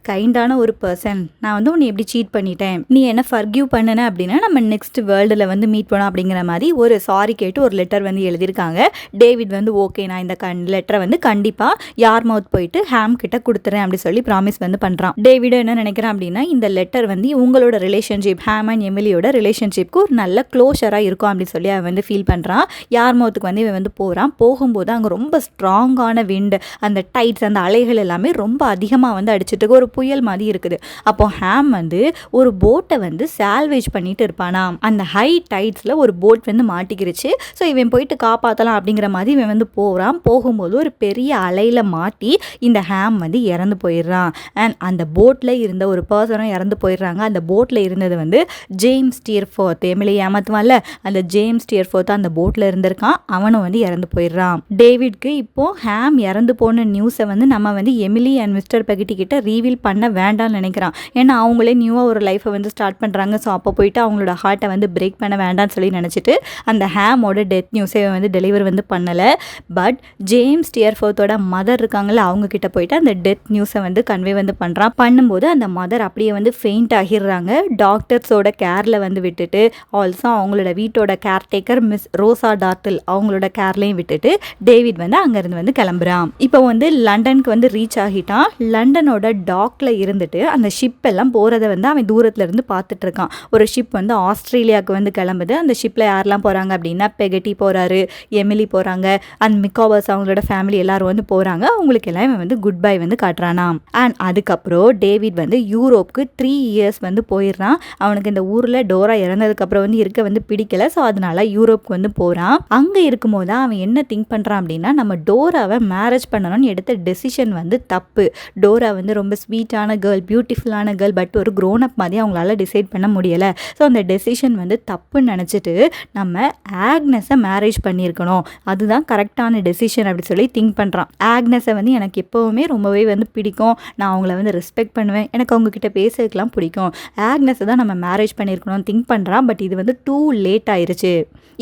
கைண்டான ஒரு பர்சன், நான் வந்து உன்னை எப்படி சீட் பண்ணிட்டேன், நீ என்ன ஃபர்கிவ் பண்ணன அப்படின்னா நம்ம நெக்ஸ்ட் வேர்ல்டில் வந்து மீட் பண்ணோம் அப்படிங்கிற மாதிரி ஒரு சாரி கேட்டு ஒரு லெட்டர் வந்து எழுதியிருக்காங்க. டேவிட் வந்து ஓகே நான் இந்த லெட்டரை வந்து கண்டிப்பாக யார் மவுத் போயிட்டு ஹேம் கிட்ட கொடுத்துறேன் அப்படி சொல்லி ப்ராமிஸ் வந்து பண்ணுறான். டேவிட் என்ன நினைக்கிறான் அப்படின்னா இந்த லெட்டர் வந்து உங்களோட ரிலேஷன்ஷிப், ஹேம் அண்ட் எமிலியோட ரிலேஷன்ஷிப்க்கு ஒரு நல்ல க்ளோஷராக இருக்கும் அப்படின்னு சொல்லி அவன் வந்து ஃபீல் பண்ணுறான். யார் மவுத்துக்கு வந்து இவன் வந்து போகிறான். போகும்போது அங்கே ரொம்ப ஸ்ட்ராங்கான விண்டு, அந்த டைட்ஸ், அந்த அலைகள் எல்லாமே ரொம்ப அதிகமாக வந்து அடிச்சுட்டு ஒரு புயல் மாதிரி இருக்குது. அப்போ ஹேம் வந்து ஒரு போட்டை வந்து சால்வேஜ் பண்ணிட்டு இருப்பானா. அந்த ஹை டைட்ஸில் ஒரு போட் வந்து மாட்டிக்கிருச்சு. ஸோ இவன் போயிட்டு காப்பாற்றலாம் அப்படிங்கிற மாதிரி இவன் வந்து போகிறான். போகும்போது ஒரு பெரிய அலையில் மாட்டி இந்த ஹேம் வந்து இறந்து போயிடுறான். அண்ட் அந்த போட்டில் இருந்த ஒரு பர்சனும் இறந்து போயிடுறாங்க. அந்த போட்டில் இருந்தது வந்து ஜேம்ஸ் ஸ்டியர்ஃபோர்த், எமிலி ஏமாத்துவான்ல அந்த ஜேம்ஸ் ஸ்டியர்ஃபோர்த் அந்த போட்டில் இருந்திருக்கான். அவனும் வந்து இறந்து போயிடுறான். டேவிட்க்கு இப்போ ஹேம் இறந்து போன நியூஸை வந்து நம்ம வந்து எமிலி அண்ட் மிஸ்டர் பெகட்டி கிட்ட ரீவீல் பண்ண வேண்டாம்னு நினைக்கிறான். ஏன்னா அவங்களே நியூவாக ஒரு லைஃப்பை வந்து ஸ்டார்ட் பண்ணுறாங்க. ஸோ அப்போ போயிட்டு அவங்களோட ஹார்ட்டை வந்து பிரேக் பண்ண வேண்டாம்னு சொல்லி நினச்சிட்டு அந்த ஹேமோட டெத் நியூஸை வந்து டெலிவர் வந்து பண்ணலை. பட் ஜேம்ஸ் ஸ்டியர்ஃபோர்த்தோட மதர் இருக்காங்கல்ல அவங்க கிட்ட போயிட்டு அந்த டெத் நியூஸை வந்து கன்வே வந்து பண்ணுறான். பண்ணும்போது அந்த மதர் அப்படியே வந்து ஃபெயிண்ட் ஆகிடுறாங்க. டாக்டர்ஸோட கேரில் வந்து விட்டுட்டு ஆல்சோ அவங்களோட வீட்டோட கேர்டேக்கர் மிஸ் ரோசா டார்டில் அவங்களோட கேர்லையும் விட்டுட்டு டேவிட் வந்து அங்கேருந்து வந்து கிளம்புறான். இப்போ வந்து லண்டனுக்கு வந்து ரீச் ஆகிட்டான். லண்டனோட டாக்ல இருந்துட்டு அந்த ஷிப் எல்லாம் போகிறத வந்து அவன் தூரத்தில் இருந்து பார்த்துட்டு இருக்கான். ஒரு ஷிப் ஷிப் வந்து ஆஸ்திரேலியாவுக்கு வந்து கிளம்புது. அந்த ஷிப்பில் யாரெல்லாம் போகிறாங்க அப்படின்னா பெகட்டி போகிறாரு, எமிலி போகிறாங்க, அண்ட் மிக்காபர்ஸ் அவங்களோட ஃபேமிலி எல்லாரும் வந்து போகிறாங்க. அவங்களுக்கு எல்லாம் இவன் வந்து குட் பை வந்து காட்டுறானாம். அண்ட் அதுக்கப்புறம் டேவிட் வந்து யூரோப்புக்கு 3 இயர்ஸ் வந்து போயிடுறான். அவனுக்கு இந்த ஊரில் டோரா இறந்ததுக்கப்புறம் வந்து இருக்க வந்து பிடிக்கல. ஸோ அதனால யூரோப்புக்கு வந்து போகிறான். அங்கே இருக்கும்போது தான் அவன் என்ன திங்க் பண்ணுறான் அப்படின்னா, நம்ம டோராவை மேரேஜ் பண்ணணும்னு எடுத்த டெசிஷன் வந்து தப்பு. டோரா வந்து ரொம்ப ஸ்வீட்டான கேர்ள், பியூட்டிஃபுல்லான கேர்ள், பட் ஒரு க்ரோன் அப் மாதிரி அவங்களால டிசைட் பண்ண முடியலை. ஸோ அந்த டெசிஷன் வந்து தப்புன்னு நினச்சிட்டு நம்ம ஆக்னஸை மேரேஜ் பண்ணியிருக்கணும், அதுதான் கரெக்டான டெசிஷன் அப்படி சொல்லி திங்க் பண்ணுறான். ஆக்னஸை வந்து எனக்கு எப்போவுமே ரொம்பவே வந்து பிடிக்கும், நான் அவங்கள வந்து ரெஸ்பெக்ட் பண்ணுவேன், எனக்கு அவங்கக்கிட்ட பேசுறதுக்கெலாம் பிடிக்கும், ஆக்னஸை தான் நம்ம மேரேஜ் பண்ணியிருக்கணும்னு திங்க் பண்ணுறான். பட் இது வந்து டூ லேட் ஆயிருச்சு.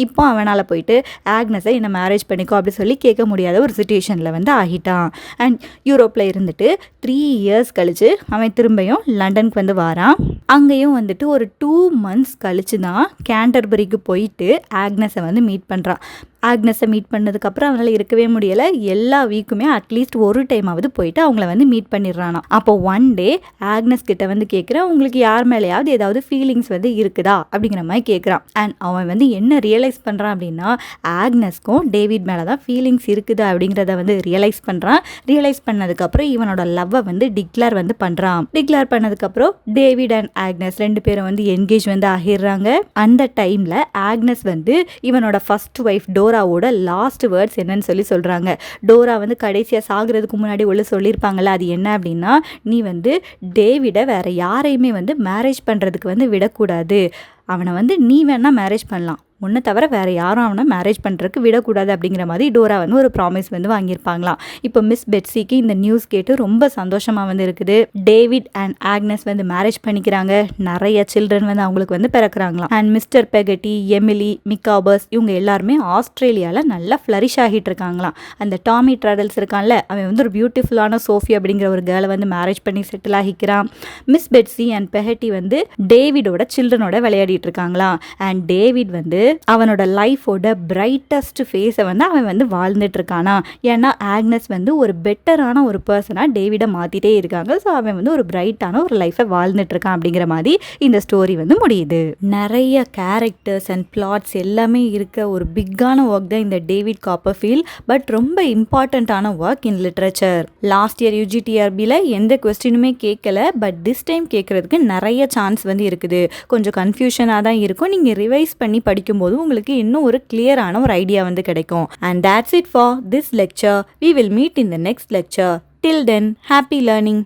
இப்போ அவனால் போயிட்டு ஆக்னஸை என்ன மேரேஜ் பண்ணிக்கோ அப்படி சொல்லி கேட்க முடியாத ஒரு சுச்சுவேஷனில் வந்து ஆகிட்டான். அண்ட் யூரோப்பில் இருந்துட்டு 3 இயர்ஸ் கழித்து அவன் திரும்பியும் லண்டனுக்கு வந்து வாரான். அங்கேயும் வந்துட்டு ஒரு 2 months கழித்து தான் கேண்டர்பரிக்கு போயிட்டு ஆக்னஸை வந்து மீட் பண்ணுறான். ஆக்னஸை மீட் பண்ணதுக்கப்புறம் அவனால் இருக்கவே முடியலை. எல்லா வீக்குமே அட்லீஸ்ட் ஒரு டைமாவது போயிட்டு அவங்கள வந்து மீட் பண்ணிடுறானா. அப்போ ஒன் டே ஆக்னஸ் கிட்ட வந்து கேட்குறான், உங்களுக்கு யார் மேலேயாவது ஏதாவது ஃபீலிங்ஸ் வந்து இருக்குதா அப்படிங்கிற மாதிரி கேட்குறான். அண்ட் அவன் வந்து என்ன ரியலைஸ் பண்ணுறான் அப்படின்னா, ஆக்னஸ்க்கும் டேவிட் மேலே தான் ஃபீலிங்ஸ் இருக்குது அப்படிங்கிறத வந்து ரியலைஸ் பண்ணுறான். ரியலைஸ் பண்ணதுக்கப்புறம் இவனோட லவ்வை வந்து டிக்ளேர் வந்து பண்ணுறான். டிக்ளேர் பண்ணதுக்கப்புறம் டேவிட் அண்ட் ஆக்னஸ் 2 பேரும் வந்து என்கேஜ் வந்து ஆகிடுறாங்க. அந்த டைமில் ஆக்னஸ் வந்து இவனோட ஃபர்ஸ்ட் ஒய்ஃப் டோராவோட லாஸ்ட் வேர்ட்ஸ் என்னன்னு சொல்லி சொல்கிறாங்க. டோரா வந்து கடைசியாக சாகிறதுக்கு முன்னாடி உள்ள சொல்லியிருப்பாங்கள்ல, அது என்ன அப்படின்னா, நீ வந்து டேவிடை வேற யாரையுமே வந்து மேரேஜ் பண்ணுறதுக்கு வந்து விடக்கூடாது, அவனை வந்து நீ வேணால் மேரேஜ் பண்ணலாம், உன்னை தவிர வேறு யாரும் அவனை மேரேஜ் பண்ணுறதுக்கு விடக்கூடாது அப்படிங்கிற மாதிரி டோரா வந்து ஒரு ப்ராமிஸ் வந்து வாங்கியிருப்பாங்களாம். இப்போ மிஸ் பெட்ஸிக்கு இந்த நியூஸ் கேட்டு ரொம்ப சந்தோஷமாக வந்து இருக்குது. டேவிட் அண்ட் ஆக்னஸ் வந்து மேரேஜ் பண்ணிக்கிறாங்க. நிறைய சில்ட்ரன் வந்து அவங்களுக்கு வந்து பிறக்கிறாங்களாம். அண்ட் மிஸ்டர் பெகட்டி, எமிலி, மிக்காபர்ஸ் இவங்க எல்லாருமே ஆஸ்திரேலியாவில் நல்லா ஃப்ளரிஷ் ஆகிட்டு இருக்காங்களாம். அந்த டாமி ட்ராடல்ஸ் இருக்கான்ல, அவன் வந்து ஒரு பியூட்டிஃபுல்லான சோஃபி அப்படிங்கிற ஒரு கேர்ளை வந்து மேரேஜ் பண்ணி செட்டில் ஆகிக்கிறான். மிஸ் பெட்ஸி அண்ட் பெகட்டி வந்து டேவிடோட சில்ட்ரனோட விளையாடிட்டு இருக்காங்களாம். அண்ட் டேவிட் வந்து அவனோட லைஃபோட பிரைட்டஸ்ட் ஃபேஸை வந்து அவன் வந்து வாழ்ந்துட்டு இருக்கானா. ஏன்னா ஆக்னஸ் வந்து ஒரு பெட்டரான ஒரு பர்சனாக டேவிடை மாற்றிட்டே இருக்காங்க. ஸோ அவன் வந்து ஒரு பிரைட்டான ஒரு லைஃபை வாழ்ந்துட்டு இருக்கான் அப்படிங்கிற மாதிரி இந்த ஸ்டோரி வந்து முடியுது. நிறைய கேரக்டர்ஸ் அண்ட் பிளாட்ஸ் எல்லாமே இருக்க ஒரு பிக்கான ஒர்க் தான் இந்த டேவிட் காப்பர்ஃபீல்ட். பட் ரொம்ப இம்பார்ட்டண்ட்டான work in literature. Last year UGTRBயில் எந்த கொஸ்டினுமே கேட்கல, பட் திஸ் டைம் கேட்குறதுக்கு நிறைய சான்ஸ் வந்து இருக்குது. கொஞ்சம் கன்ஃபியூஷனாக தான் இருக்கும். நீங்கள் ரிவைஸ் பண்ணி படிக்கும்போது உங்களுக்கு இன்னும் ஒரு கிளியரான ஒரு ஐடியா வந்து கிடைக்கும். And that's it for this lecture. We will meet in the next lecture. Till then, happy learning.